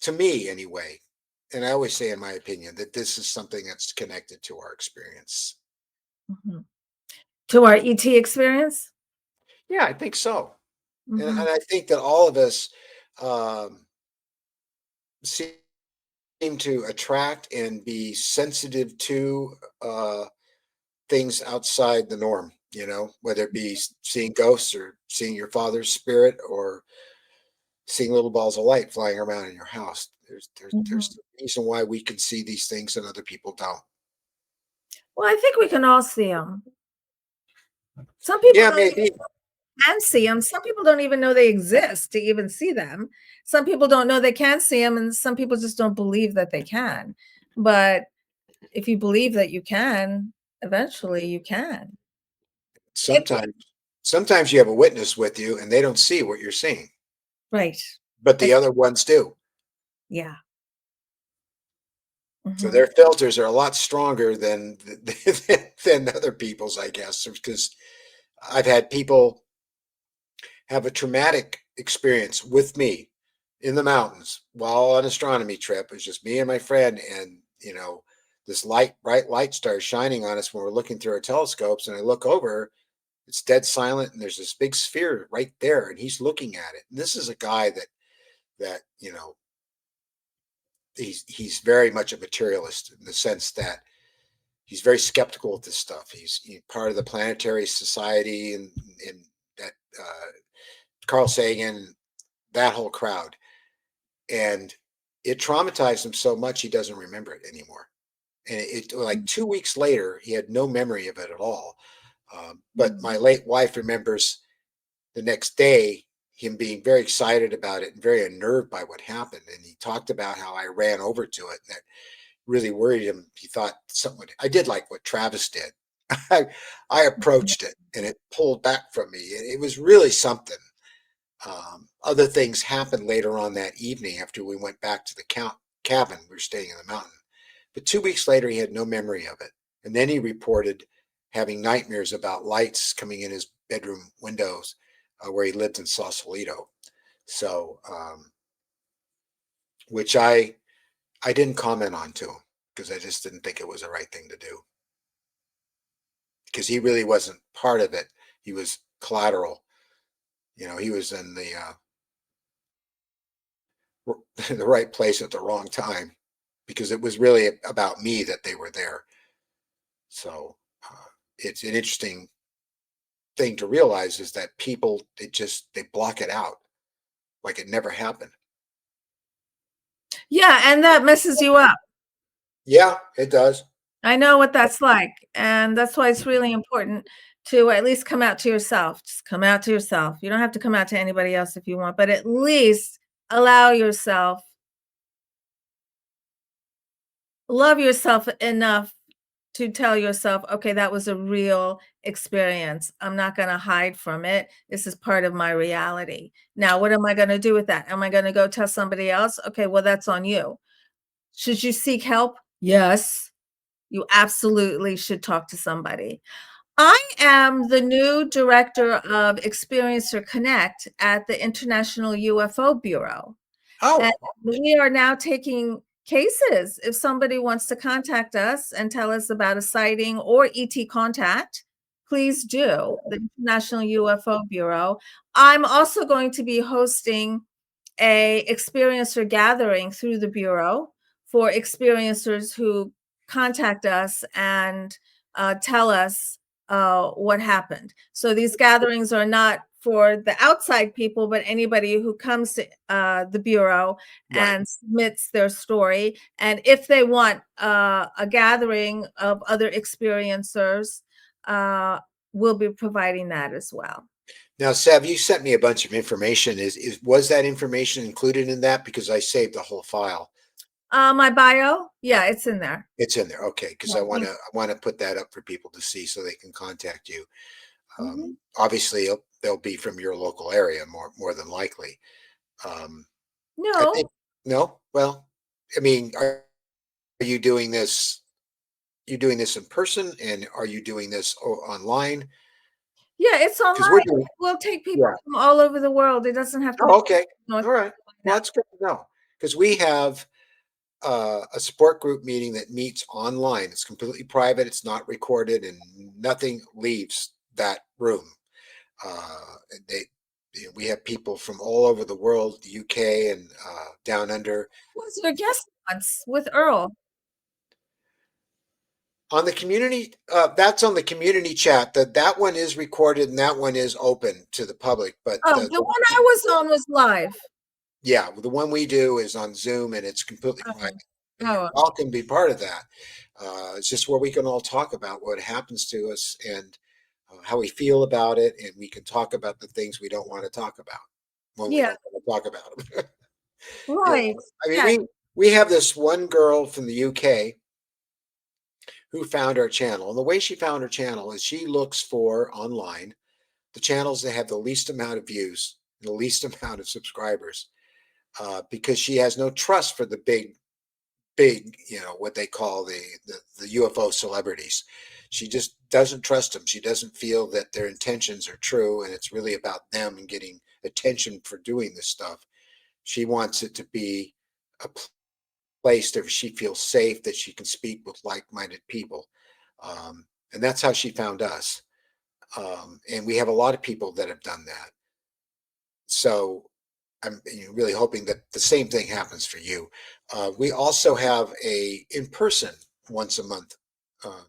to me anyway, and I always say in my opinion that this is something that's connected to our experience. mhm. To our ET experience? Yeah, I think so. And Mhm. I think that all of us um, see to attract and be sensitive to things outside the norm, whether it be seeing ghosts or seeing your father's spirit or seeing little balls of light flying around in your house. There's Mhm. a reason why we can see these things and other people don't. Well, I think we can all see them. Some people Yeah, don't even maybe. can see them. Some people don't even know they exist to even see them. Some people don't know they can see them, and some people just don't believe that they can. But if you believe that you can, eventually you can. It Sometimes you have a witness with you and they don't see what you're seeing, right. but the Ex other ones do. yeah. So Mhm. their filters are a lot stronger than than other people's, I guess, because I've had people have a traumatic experience with me in the mountains while on an astronomy trip. It was just me and my friend, and this bright light starts shining on us when we're looking through our telescopes. And I look over, it's dead silent, and there's this big sphere right there, and he's looking at it. And this is a guy that he's very much a materialist in the sense that he's very skeptical of this stuff. He's part of the Planetary Society and that Carl Sagan, that whole crowd, and it traumatized him so much he doesn't remember it anymore. And it like 2 weeks later, he had no memory of it at all. But my Mhm. late wife remembers the next day him being very excited about it and very unnerved by what happened. And he talked about how I ran over to it. And that really worried him. He thought something. I did like what Travis did. I, I approached it and it pulled back from me. It was really something. Other things happened later on that evening after we went back to the cabin. We were staying in the mountain. But 2 weeks later, he had no memory of it. And then he reported having nightmares about lights coming in his bedroom windows where he lived in Sausalito. So, which I didn't comment on to him because I just didn't think it was the right thing to do because he really wasn't part of it. He was collateral. He was in the right place at the wrong time because it was really about me that they were there. So it's an interesting thing to realize is that people they block it out like it never happened. Yeah, and that messes you up. Yeah, it does. I know what that's like, and that's why it's really important to at least come out to yourself. Just come out to yourself. You don't have to come out to anybody else if you want, but at least allow yourself love yourself enough to tell yourself, "Okay, that was a real experience. I'm not gonna hide from it. This is part of my reality. Now, what am I gonna do with that? Am I gonna go tell somebody else? Okay, well, that's on you. Should you seek help? Yes, you absolutely should talk to somebody." I am the new director of Experiencer Connect at the International UFO Bureau. And Oh, we are now taking cases. If somebody wants to contact us and tell us about a sighting or ET contact, please do. The International UFO Bureau. I'm also going to be hosting a experiencer gathering through the Bureau for experiencers who contact us and tell us what happened. So these gatherings are not for the outside people, but anybody who comes to the Bureau right. and submits their story. And if they want a gathering of other experiencers, uh, we'll be providing that as well. Now, Sev, you sent me a bunch of information. Is was that information included in that? Because I saved the whole file. My bio, yeah, it's in there. It's in there. Okay, because Yeah, thank I want to put that up for people to see so they can contact you. Mhm. Obviously, they'll be from your local area more than likely. Um, I No, think no. Well, I mean, are you doing this? You doing this in person, and are you doing this online? yeah, it's Because we're online. doing. We'll take people Yeah. from all over the world. It doesn't have to be Oh, okay. North All right. Well, Carolina. that's good to know because we have a support group meeting that meets online. It's completely private. It's not recorded, and nothing leaves that room. They We have people from all over the world, the UK and down under. Who was your guest once with Earl? On the community, that's on the community chat. That one is recorded and that one is open to the public. But Oh, the one I was on was live. yeah, the one we do is on Zoom and it's completely private. Oh, And you're oh, welcome to be part of that. It's just where we can all talk about what happens to us and how we feel about it, and we can talk about the things we don't want to talk about when we yeah, don't want to talk about them. You right. know, I mean, Yeah. we have this one girl from the UK who found our channel, and the way she found her channel is she looks for online the channels that have the least amount of views, the least amount of subscribers, because she has no trust for the big, what they call the UFO celebrities. She just doesn't trust them. She doesn't feel that their intentions are true, and it's really about them and getting attention for doing this stuff. She wants it to be a place that she feels safe, that she can speak with like-minded people, and that's how she found us. And we have a lot of people that have done that. So I'm really hoping that the same thing happens for you. We also have a in-person once a month uh,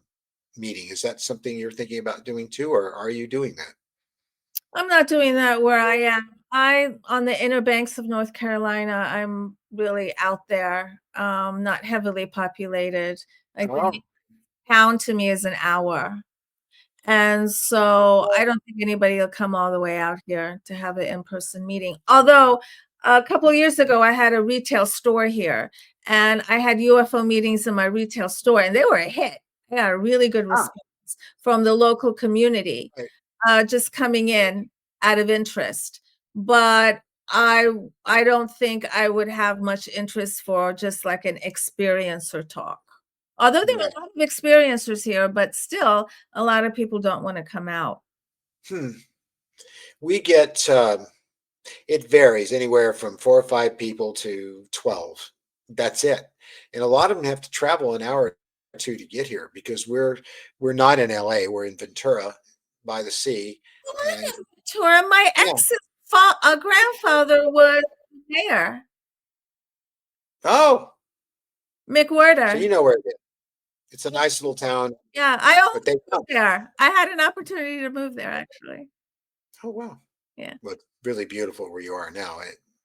meeting. Is that something you're thinking about doing too, or are you doing that? I'm not doing that where I am. I on the inner banks of North Carolina, I'm really out there, not heavily populated. Like the Oh, town to me is an hour. And so I don't think anybody will come all the way out here to have an in-person meeting. Although a couple of years ago, I had a retail store here and I had UFO meetings in my retail store and they were a hit. I got a really good ah, response from the local community, right. just coming in out of interest. But I I don't think I would have much interest for just like an experiencer talk. Although there are Right. a lot of experiencers here, but still a lot of people don't wanna come out. Hmm. We get it varies anywhere from 4 or 5 people to 12. That's it. And a lot of them have to travel an hour or two to get here because we're not in LA. We're in Ventura by the sea. Well, And I am Tura, my yeah. ex's grandfather was there, Oh, so you McWhirter. know where it is. It's a nice little town, Yeah, I but almost they come. moved there. I had an opportunity to move there, actually. Oh wow. Yeah. Well, it's really beautiful where you are now.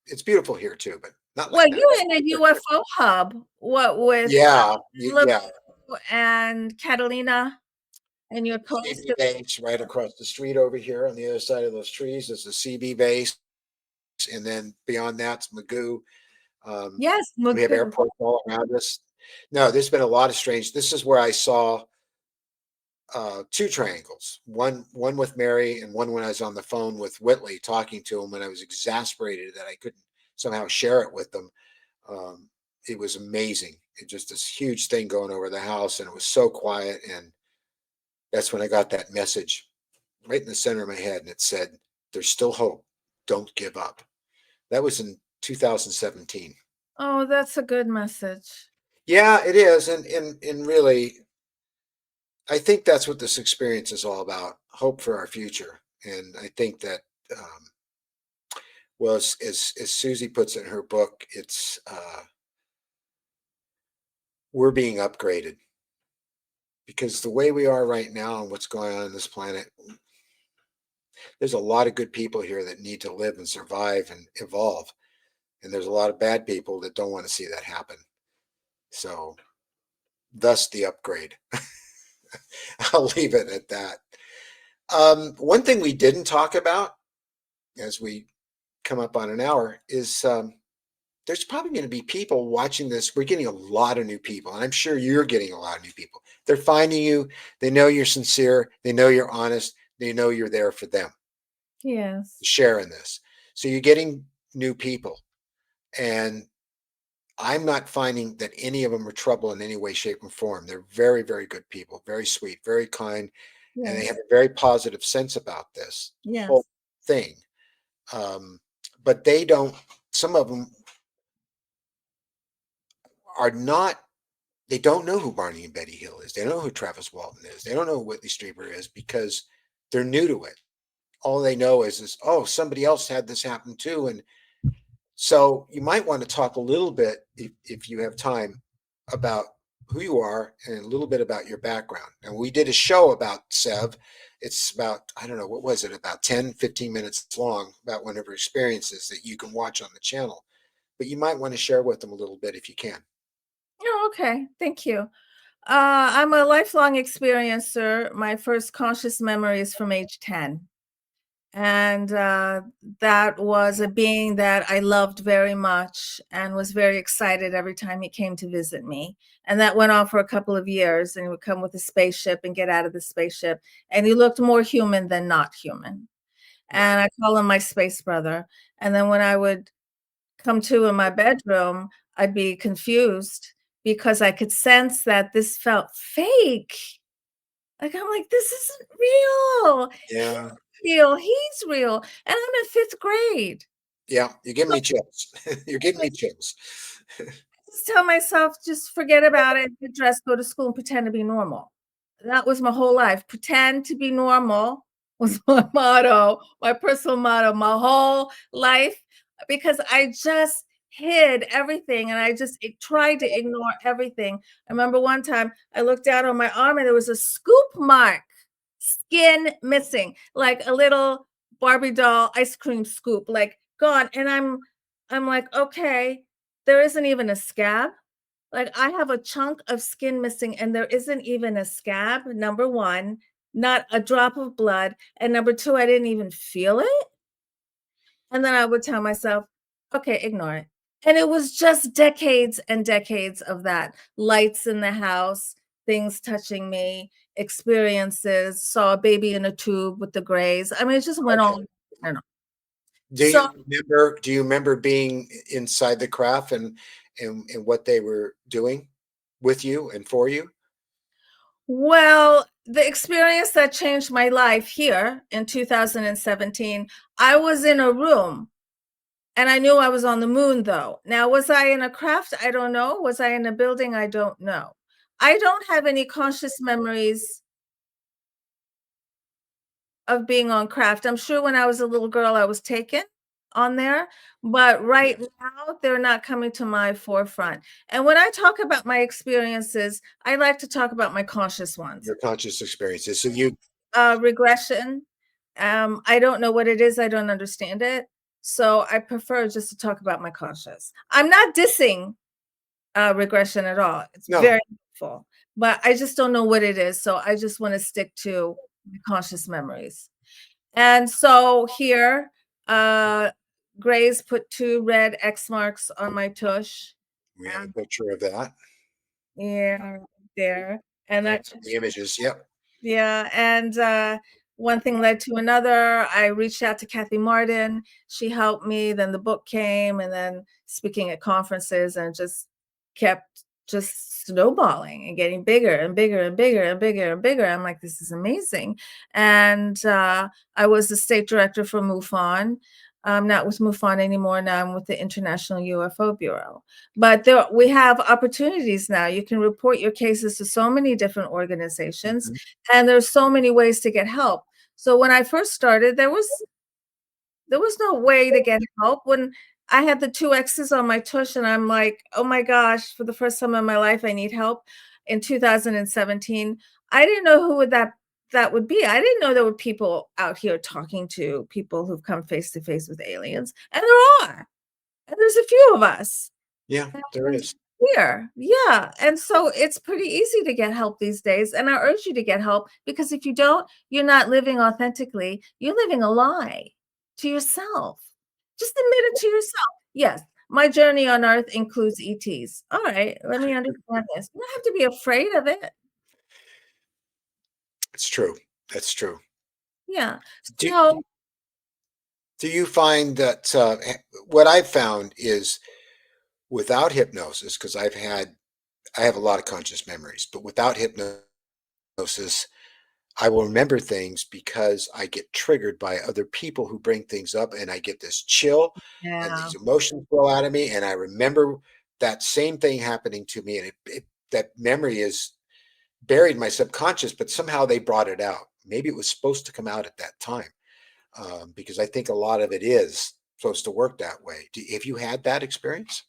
It's beautiful here too, but not Well, like that. you're in a UFO hub, what with, Yeah, Lou yeah. and Catalina, and you're close CB to. base right across the street over here on the other side of those trees is the CB base, and then beyond that's Magoo. Um, Yes, we have Magoo. airports all around us. No, there's been a lot of strange. This is where I saw two triangles. One with Mary, and one when I was on the phone with Whitley talking to him when I was exasperated that I couldn't somehow share it with them. Um, it was amazing. It just this huge thing going over the house, and it was so quiet. And that's when I got that message right in the center of my head, and it said, "There's still hope. Don't give up." That was in 2017. Oh, that's a good message. Yeah, it is, and really, I think that's what this experience is all about: hope for our future. And I think that, well, as Susie puts it in her book, it's we're being upgraded because the way we are right now and what's going on this planet, there's a lot of good people here that need to live and survive and evolve, and there's a lot of bad people that don't want to see that happen. So, thus the upgrade. I'll leave it at that. One thing we didn't talk about as we come up on an hour is there's probably going to be people watching this. We're getting a lot of new people, and I'm sure you're getting a lot of new people. They're finding you. They know you're sincere. They know you're honest. They know you're there for them, Yes. sharing this. So you're getting new people. And I'm not finding that any of them are trouble in any way, shape, and form. They're very, very good people, very sweet, very kind, and they have Yes. a very positive sense about this whole Yes. thing. Um, but they don't, some of them are not, they don't know who Barney and Betty Hill is. They don't know who Travis Walton is. They don't know who Whitley Strieber is because they're new to it. all they know is, oh, somebody else had this happen too. And so you might want to talk a little bit, if you have time, about who you are and a little bit about your background. And we did a show about Sev. It's about, I don't know, what was it, about 10, 15 minutes long, about one of her experiences that you can watch on the channel. But you might want to share with them a little bit if you can. Oh, okay. Thank you. I'm a lifelong experiencer. My first conscious memory is from age 10. And that was a being that I loved very much and was very excited every time he came to visit me. And that went on for a couple of years. And he would come with a spaceship and get out of the spaceship. And he looked more human than not human. Right. And I call him my space brother. And then when I would come to in my bedroom, I'd be confused because I could sense that this felt fake. Like, I'm like, "This isn't real. He's Yeah. real, he's real," and I'm in 5th grade. Yeah. You're giving So me chills. You're giving me chills. just tell myself, "Just forget about it, get dressed, go to school, and pretend to be normal." That was my whole life. Pretend to be normal was my motto, my personal motto, my whole life, because I just hid everything and I just tried to ignore everything. I remember one time I looked down on my arm and there was a scoop mark, skin missing, like a little Barbie doll ice cream scoop, like gone. And I'm like, okay, there isn't even a scab. Like, I have a chunk of skin missing and there isn't even a scab, number 1, not a drop of blood, and number 2, I didn't even feel it. And then I would tell myself, "Okay, ignore it." And it was just decades and decades of that. Lights in the house, things touching me, experiences, saw a baby in a tube with the grays. I mean, it just went Okay. on and on. Do So, you remember do you remember being inside the craft and what they were doing with you and for you? well, the experience that changed my life here in 2017, I was in a room and I knew I was on the moon though. Now, was I in a craft? I don't know. Was I in a building? I don't know. I don't have any conscious memories of being on craft. I'm sure when I was a little girl, I was taken on there, but right Yes. now, they're not coming to my forefront. And when I talk about my experiences, I like to talk about my conscious ones. Your conscious experiences. So you Regression, I don't know what it is, I don't understand it, so I prefer just to talk about my conscious. I'm not dissing, regression at all, it's no. very helpful, but I just don't know what it is, so I just wanna stick to the conscious memories. And so here, uh, Gray's put 2 red X marks on my tush, We have a and picture of that. yeah, right there, and I have that the images. Yep. yeah, and, one thing led to another. I reached out to Kathy Martin. She helped me, then the book came, and then speaking at conferences, and just kept just snowballing and getting bigger and bigger and bigger and bigger and bigger. I'm like, "This is amazing." And, I was the state director for MUFON. I'm not with MUFON anymore, now I'm with the International UFO Bureau. But there we have opportunities now. You can report your cases to so many different organizations, Mhm. and there's so many ways to get help. So when I first started, there was no way to get help. When I had the 2 X's on my tush and I'm like, "Oh my gosh, for the first time in my life, I need help," in 2017, I didn't know who that would be. I didn't know there were people out here talking to people who've come face to face with aliens, and there are, and there's a few of us. Yeah, there And is. here, yeah, and so it's pretty easy to get help these days, and I urge you to get help because if you don't, you're not living authentically, you're living a lie to yourself. Just admit it to yourself. Yes, my journey on earth includes ETs. All right, let me understand this. You don't have to be afraid of it. It's true. That's true. Yeah. Do So do you find that what I've found is without hypnosis, because I have a lot of conscious memories, but without hypnosis, I will remember things because I get triggered by other people who bring things up, and I get this chill, and yeah, these emotions flow out of me, and I remember that same thing happening to me, and that memory is buried in my subconscious, but somehow they brought it out. Maybe it was supposed to come out at that time. because I think a lot of it is supposed to work that way. Have you had that experience?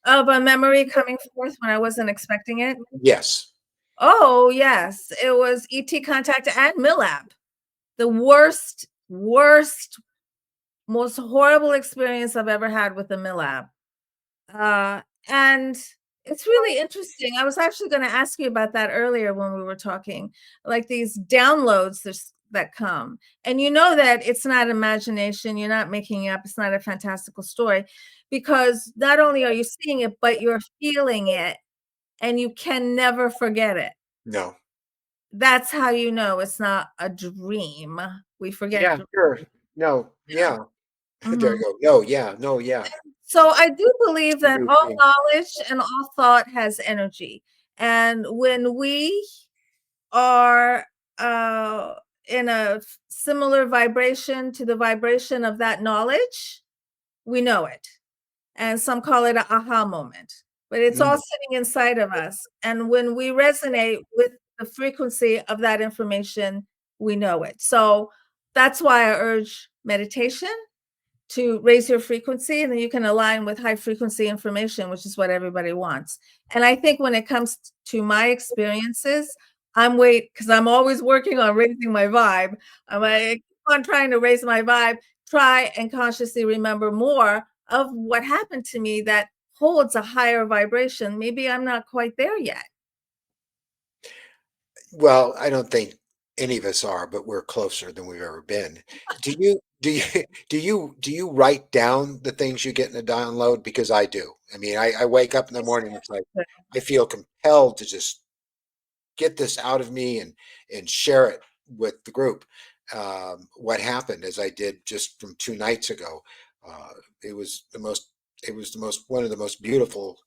Of a memory coming forth when I wasn't expecting it? Yes. Oh, yes. It was ET contact and MILAB. The worst, most horrible experience I've ever had with the MILAB. And it's really interesting. I was actually going to ask you about that earlier when we were talking, like these downloads that come. And you know that it's not imagination, you're not making it up, it's not a fantastical story, because not only are you seeing it, but you're feeling it and you can never forget it. No. That's how you know it's not a dream. We forget Yeah, sure. No. Yeah. There Mhm. you go. No, yeah, no, yeah. So I do believe A that new all thing. knowledge and all thought has energy. And when we are in a similar vibration to the vibration of that knowledge, we know it. And some call it an aha moment, but it's all Mm. sitting inside of us. And when we resonate with the frequency of that information, we know it. So that's why I urge meditation to raise your frequency, and then you can align with high frequency information, which is what everybody wants. And I think when it comes to my experiences, because I'm always working on raising my vibe. I keep on trying to raise my vibe, try and consciously remember more of what happened to me that holds a higher vibration. Maybe I'm not quite there yet. Well, I don't think any of us are, but we're closer than we've ever been. Do you do you write down the things you get in a download? Because I do. I mean, I wake up in the morning, it's like I feel compelled to just get this out of me and share it with the group. What happened, as I did just from 2 nights ago. Uh, it was the most. It was the most one of the most beautiful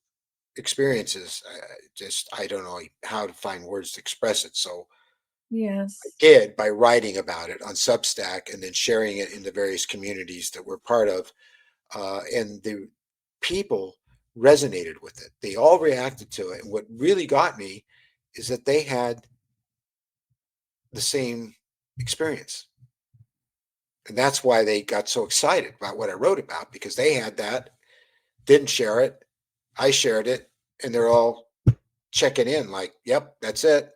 experiences. Just I don't know how to find words to express it. So I Yes. did by writing about it on Substack and then sharing it in the various communities that we're part of. And the people resonated with it. They all reacted to it. And what really got me is that they had the same experience. And that's why they got so excited about what I wrote about because they had that, didn't share it. I shared it, and they're all checking in like, yep, that's it.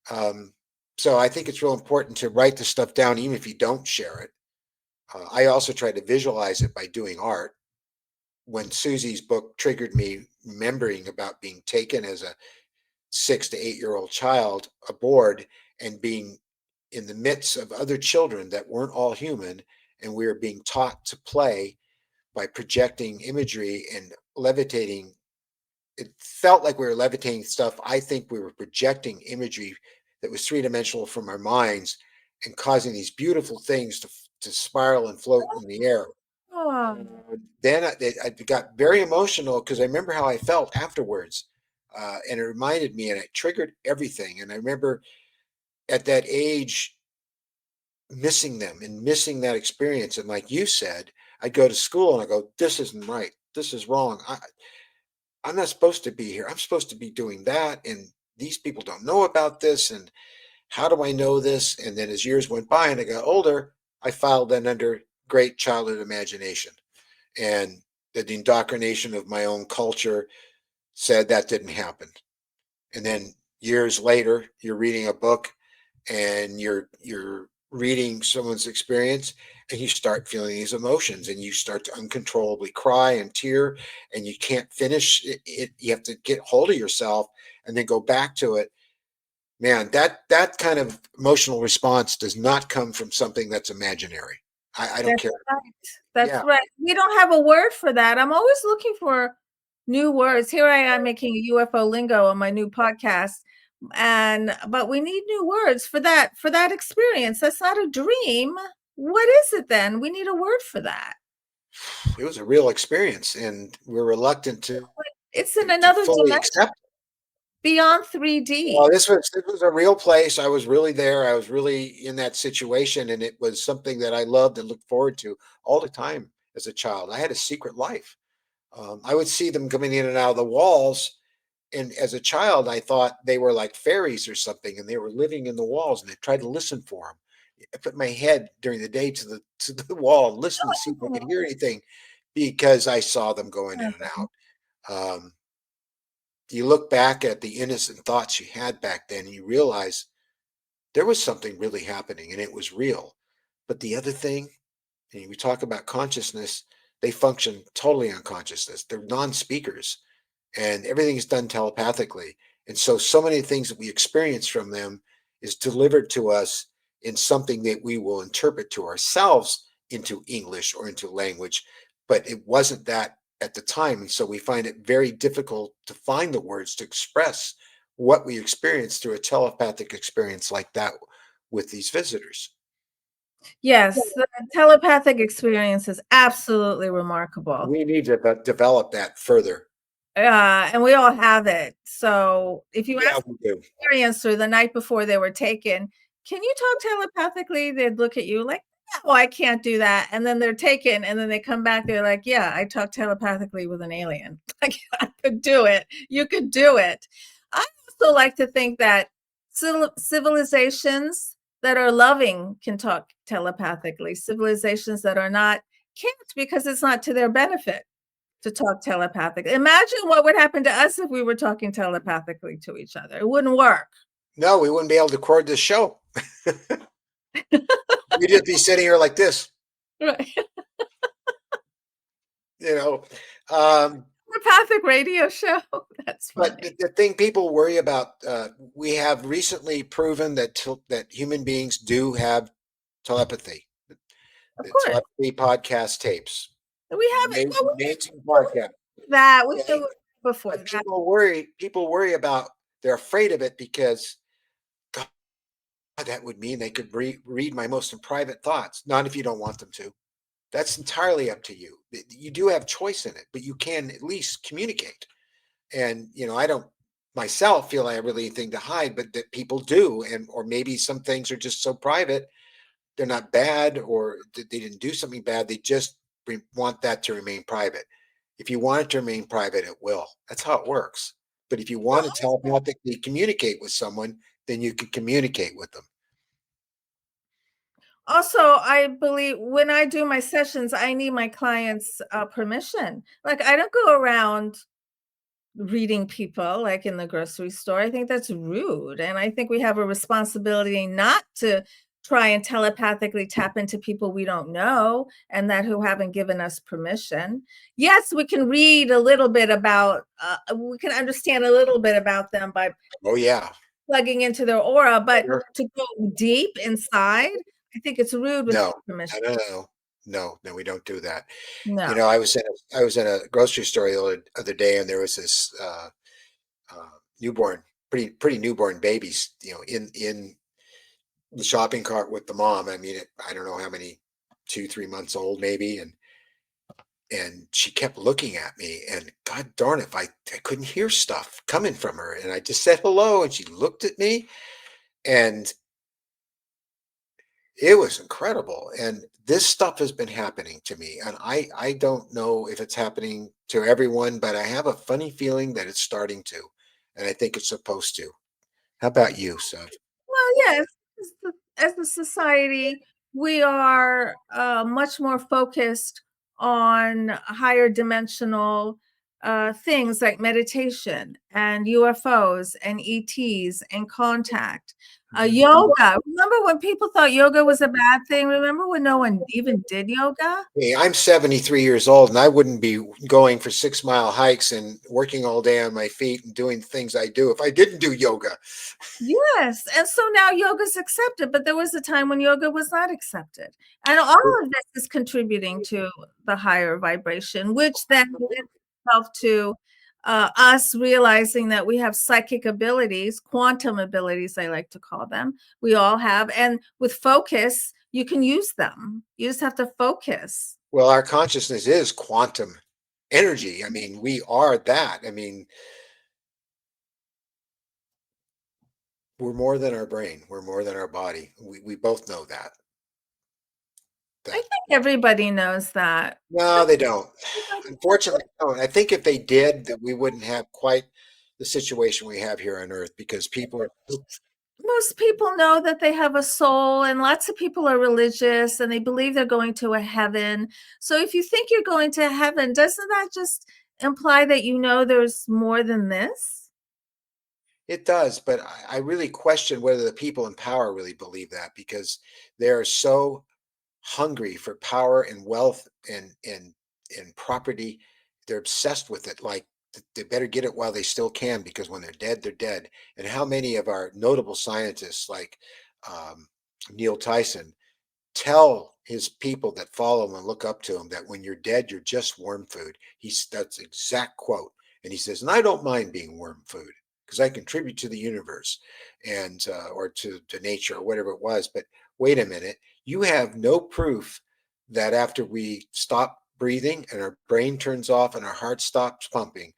Um, so I think it's real important to write the stuff down, even if you don't share it. I also try to visualize it by doing art. When Susie's book triggered me remembering about being taken as a 6 to 8 year old child aboard and being in the midst of other children that weren't all human, and we were being taught to play by projecting imagery and levitating. It felt like we were levitating stuff. I think we were projecting imagery that was three-dimensional from our minds and causing these beautiful things to spiral and float in the air. Oh, And then I got very emotional because I remember how I felt afterwards. And it reminded me and it triggered everything. And I remember at that age missing them and missing that experience. And like you said, I'd go to school and I go, this isn't right. This is wrong. I'm not supposed to be here. I'm supposed to be doing that. And these people don't know about this. And how do I know this? And then as years went by and I got older, I filed then under great childhood imagination. And the indoctrination of my own culture said that didn't happen. And then years later, you're reading a book and you're reading someone's experience and you start feeling these emotions and you start to uncontrollably cry and tear and you can't finish it. You have to get hold of yourself and then go back to it. Man, that kind of emotional response does not come from something that's imaginary. I don't that's care. right. Yeah. That's right. We don't have a word for that. I'm always looking for new words. Here I am making a UFO lingo on my new podcast. But we need new words for that experience. That's not a dream. What is it then? We need a word for that. It was a real experience and we're reluctant It's in to another fully dimension accept. beyond Well, 3D. this was a real place. I was really there. I was really in that situation, and it was something that I loved and looked forward to all the time as a child. I had a secret life. I would see them coming in and out of the walls, and as a child, I thought they were like fairies or something, and they were living in the walls, and I tried to listen for them. I put my head during the day to the wall and listen to see if I Oh, could hear anything because I saw them going in and out. Um, you look back at the innocent thoughts you had back then, and you realize there was something really happening and it was real. But the other thing, and we talk about consciousness, they function totally unconsciousness. They're non-speakers and everything is done telepathically. And so many things that we experience from them is delivered to us in something that we will interpret to ourselves into English or into language, but it wasn't that at the time. And so we find it very difficult to find the words to express what we experience through a telepathic experience like that with these visitors. yes, the telepathic experience is absolutely remarkable. We need to develop that further. And we all have it. So if you Yeah, ask we do. the experiencer the night before they were taken, "Can you talk telepathically?" They'd look at you like, "No, I can't do that." And then they're taken, and then they come back, they're like, "Yeah, I talked telepathically with an alien." Like, I could do it. You could do it. I also like to think that civilizations that are loving can talk telepathically. Civilizations that are not can't because it's not to their benefit to talk telepathic. Imagine what would happen to us if we were talking telepathically to each other. It wouldn't work. No, we wouldn't be able to record this show. We'd just be sitting here like this, Right. you know. Um, Telepathic radio show. That's but funny. the thing people worry about, we have recently proven that that human beings do have telepathy. Of The course. telepathy podcast tapes, We have it. amazing, Well, amazing podcast. we Yeah, knew before but that. people worry. People worry about. They're afraid of it because God, that would mean they could read my most private thoughts. Not if you don't want them to. That's entirely up to you. You do have choice in it, but you can at least communicate. And I don't myself feel I have really anything to hide, but that people do, and or maybe some things are just so private, they're not bad, or they didn't do something bad. They just want that to remain private. If you want it to remain private, it will. That's how it works. But if you want to telepathically communicate with someone, then you can communicate with them. Also, I believe when I do my sessions, I need my clients' permission. Like, I don't go around reading people like in the grocery store. I think that's rude. And I think we have a responsibility not to try and telepathically tap into people we don't know and that who haven't given us permission. Yes, we can read a little bit about, we can understand a little bit about them by Oh yeah. plugging into their aura, but Sure. to go deep inside, I think it's rude without No, permission. no, we don't do that. No. I was in a grocery store the other day, and there was this newborn, pretty newborn babies, in the shopping cart with the mom. I mean, I don't know how many, 2, 3 months old maybe, and she kept looking at me, and God darn if I couldn't hear stuff coming from her, and I just said hello, and she looked at me, and it was incredible. And this stuff has been happening to me, and I don't know if it's happening to everyone, but I have a funny feeling that it's starting to, and I think it's supposed to. How about you, Sev? Well, yes, as a society, we are much more focused on higher dimensional things like meditation and UFOs and ETs and contact. Yoga. Remember when people thought yoga was a bad thing? Remember when no one even did yoga? Hey, I'm 73 years old, and I wouldn't be going for 6 mile hikes and working all day on my feet and doing things I do if I didn't do yoga. Yes, and so now yoga's accepted, but there was a time when yoga was not accepted. And all of this is contributing to the higher vibration, which then lends itself to us realizing that we have psychic abilities, quantum abilities, I like to call them. We all have. And with focus, you can use them. You just have to focus. Well, our consciousness is quantum energy. I mean, we are that. I mean, we're more than our brain. We're more than our body. We both know that. I That think everybody knows that. no, they don't. Everybody Unfortunately, they don't. I think if they did, that we wouldn't have quite the situation we have here on Earth because people are. most people know that they have a soul, and lots of people are religious and they believe they're going to a heaven. So if you think you're going to heaven, doesn't that just imply that you know there's more than this? It does, but I really question whether the people in power really believe that because they are so hungry for power and wealth and property. They're obsessed with it. Like they better get it while they still can, because when they're dead, they're dead. And how many of our notable scientists, like um, Neil Tyson, tell his people that follow him and look up to him that when you're dead, you're just worm food. That's exact quote. And he says, and I don't mind being worm food because I contribute to the universe and or to nature or whatever it was. But wait a minute, you have no proof that after we stop breathing and our brain turns off and our heart stops pumping,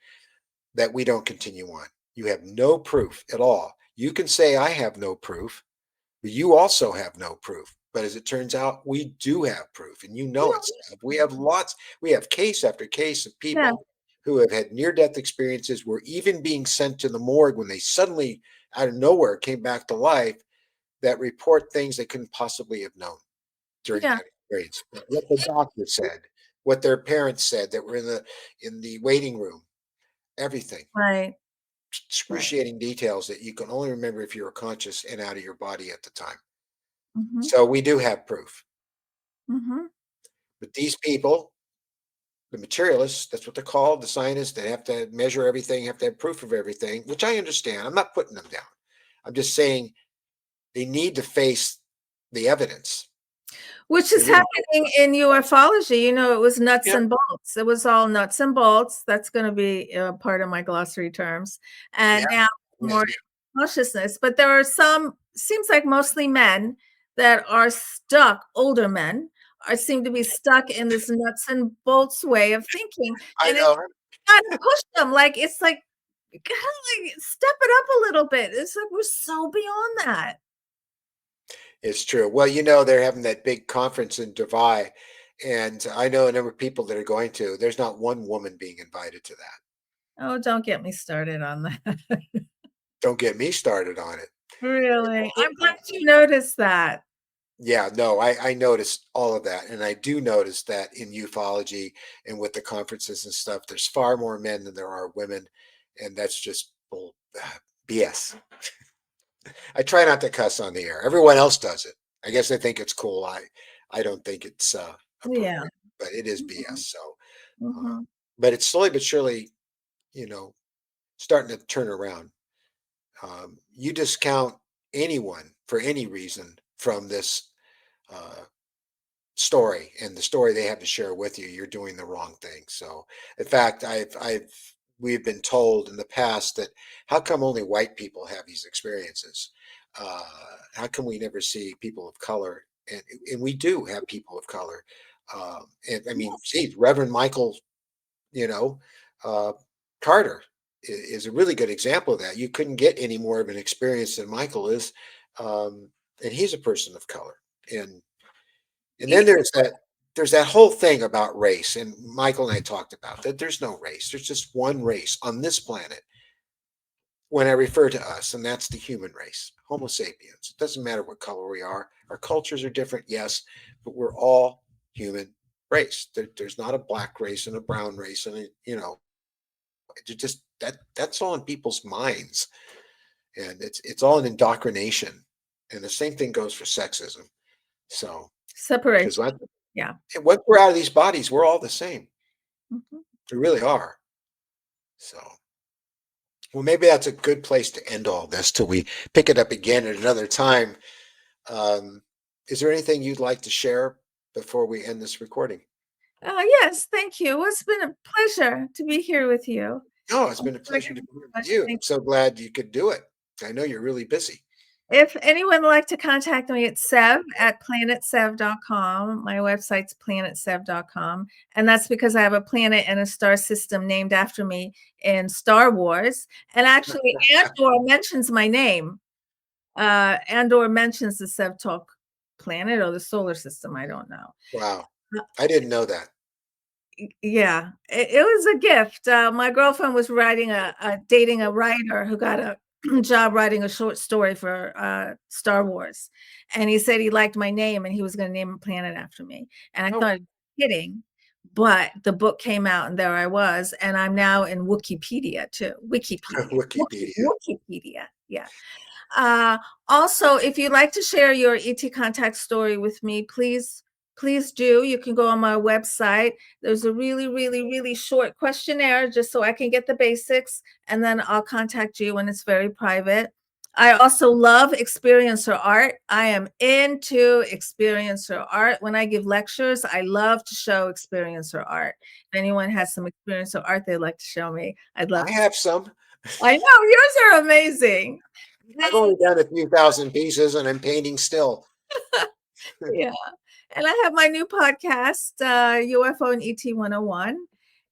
that we don't continue on. You have no proof at all. You can say I have no proof, but you also have no proof. But as it turns out, we do have proof, and you know it's. We have lots. We have case after case of Yeah, people who have had near-death experiences, were even being sent to the morgue when they suddenly, out of nowhere, came back to life. That report things they couldn't possibly have known during yeah, that experience. What the doctor said, what their parents said that were in the waiting room, everything. right, right. Excruciating details that you can only remember if you were conscious and out of your body at the time. Mhm, So we do have proof. mhm. But these people, the materialists, that's what they're called, the scientists, they have to measure everything, have to have proof of everything, which I understand. I'm not putting them down. I'm just saying they need to face the evidence. Which They is really do. happening in ufology. It was nuts Yeah. and bolts. It was all nuts and bolts. That's gonna be, part of my glossary terms, Yeah. and now Yeah. more consciousness, but there are some seems like mostly men that are stuck, older men, seem to be stuck in this nuts and bolts way of thinking, I and it's know. trying to push them, like, it's like, "Kinda like, step it up a little bit." It's like, we're so beyond that. It's true. Well, they're having that big conference in Dubai, and I know a number of people that are going to. There's not one woman being invited to that. Oh, don't get me started on that. Don't get me started on it. Really? I'm glad you noticed that. Yeah, no, I noticed all of that, and I do notice that in ufology and with the conferences and stuff, there's far more men than there are women, and that's just BS. I try not to cuss on the air. Everyone else does it. I guess they think it's cool. I don't think it's Yeah. appropriate, but it is Mhm, BS. So, mhm. but it's slowly but surely, you know, starting to turn around. You discount anyone for any reason from this. Uh, Story and the story they have to share with you, you're doing the wrong thing. So, in fact, we've been told in the past that how come only white people have these experiences? Uh, how come we never see people of color? And we do have people of color. And I mean, Yes. geez, Reverend Michael, you know, uh, Carter is a really good example of that. You couldn't get any more of an experience than Michael is, um, and he's a person of color. And Y then there's that whole thing about race, and Michael and I talked about that. There's no race. There's just one race on this planet. When I refer to us, and that's the human race, Homo sapiens. It doesn't matter what color we are. Our cultures are different, yes, but we're all human race. There's not a black race and a brown race, and that's all in people's minds, and it's all an indoctrination. And the same thing goes for sexism. So, because Separation. Yeah. once we're out of these bodies, we're all the same. Mhm. We really are. So, well, maybe that's a good place to end all this till we pick it up again at another time. Um, is there anything you'd like to share before we end this recording? Yes, thank you. It's been a pleasure to be here with you. No, it's I'm been a sorry pleasure to be here with much. you. I'm Thank so glad you could do it. I know you're really busy. If anyone would like to contact me, it's sev@planetsev.com. My website's planetsev.com, and that's because I have a planet and a star system named after me in Star Wars, and actually, Andor mentions my name. Andor mentions the Sev Tok planet or the solar system, I don't know. Wow. Uh, I didn't know that. yeah, it was a gift. My girlfriend was writing dating a writer who got a job writing a short story for Star Wars, and he said he liked my name and he was going to name a planet after me. And I Oh, thought, kidding, but the book came out and there I was, and I'm now in Wikipedia too. Wikipedia. Wikipedia. Yeah. Uh, Also, if you'd like to share your ET contact story with me, please do. You can go on my website. There's a really, really, really short questionnaire just so I can get the basics, and then I'll contact you when it's very private. I also love experiencer art. I am into experiencer art. When I give lectures, I love to show experiencer art. If anyone has some experiencer art they'd like to show me, I'd love I to. have some. I know yours are amazing. I've only done a few thousand pieces and I'm painting still. Yeah. And I have my new podcast, UFO and ET 101,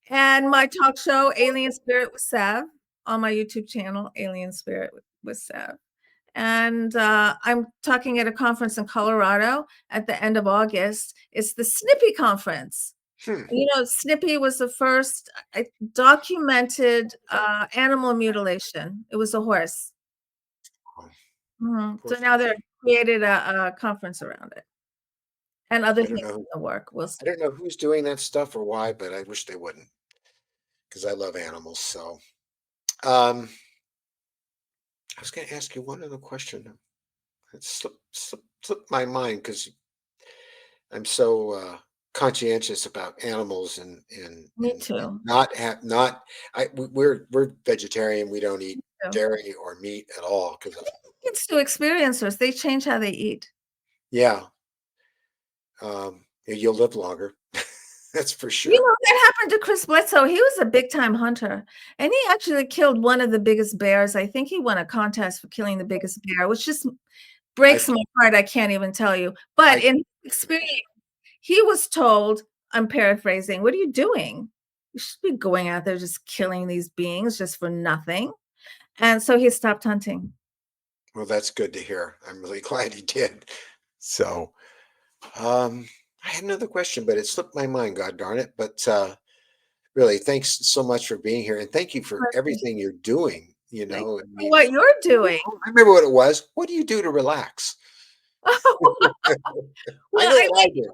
and my talk show, Alien Spirit with Sev, on my YouTube channel, Alien Spirit with Sev. And I'm talking at a conference in Colorado at the end of August. It's the Snippy Conference. Hmm. You know, Snippy was the first documented animal mutilation. It was a horse. Oh, poor So now they're thing. created a conference around it and other I don't things know. in the work. We'll I see. don't know who's doing that stuff or why, but I wish they wouldn't because I love animals. So, um, I was going to ask you one other question. It slipped my mind because I'm so conscientious about animals Me and too. not have not. We're vegetarian. We don't eat Too. dairy or meat at all because Kids to experiencers, they change how they eat. yeah, you'll live longer. That's for You sure. know, that happened to Chris Bledsoe. He was a big time hunter, and he actually killed one of the biggest bears. I think he won a contest for killing the biggest bear, which just I breaks my heart. I can't even tell you. But I in experience, he was told, I'm paraphrasing, "What are you doing? You should be going out there just killing these beings just for nothing." And so he stopped hunting. well, that's good to hear. I'm really glad he did. So, um, I had another question, but it slipped my mind. God darn it! But really, thanks so much for being here, and thank you for everything you're doing. You Thank know, I you for mean, what you're doing. I remember what it was. What do you do to relax? I Well, know what I do.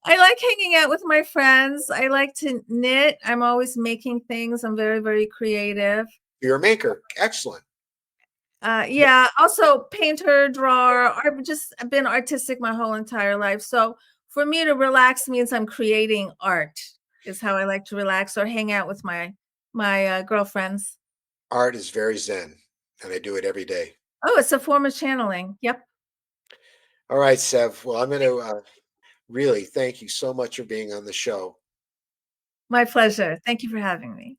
I like hanging out with my friends. I like to knit. I'm always making things. I'm very, very creative. You're a maker. Excellent. Yeah, also painter, drawer. I've just I've been artistic my whole entire life. So for me to relax means I'm creating art is how I like to relax or hang out with my girlfriends. Art is very zen, and I do it every day. Oh, it's a form of channeling. Yep. All right, Sev. Well, I'm going to really thank you so much for being on the show. My pleasure. Thank you for having me.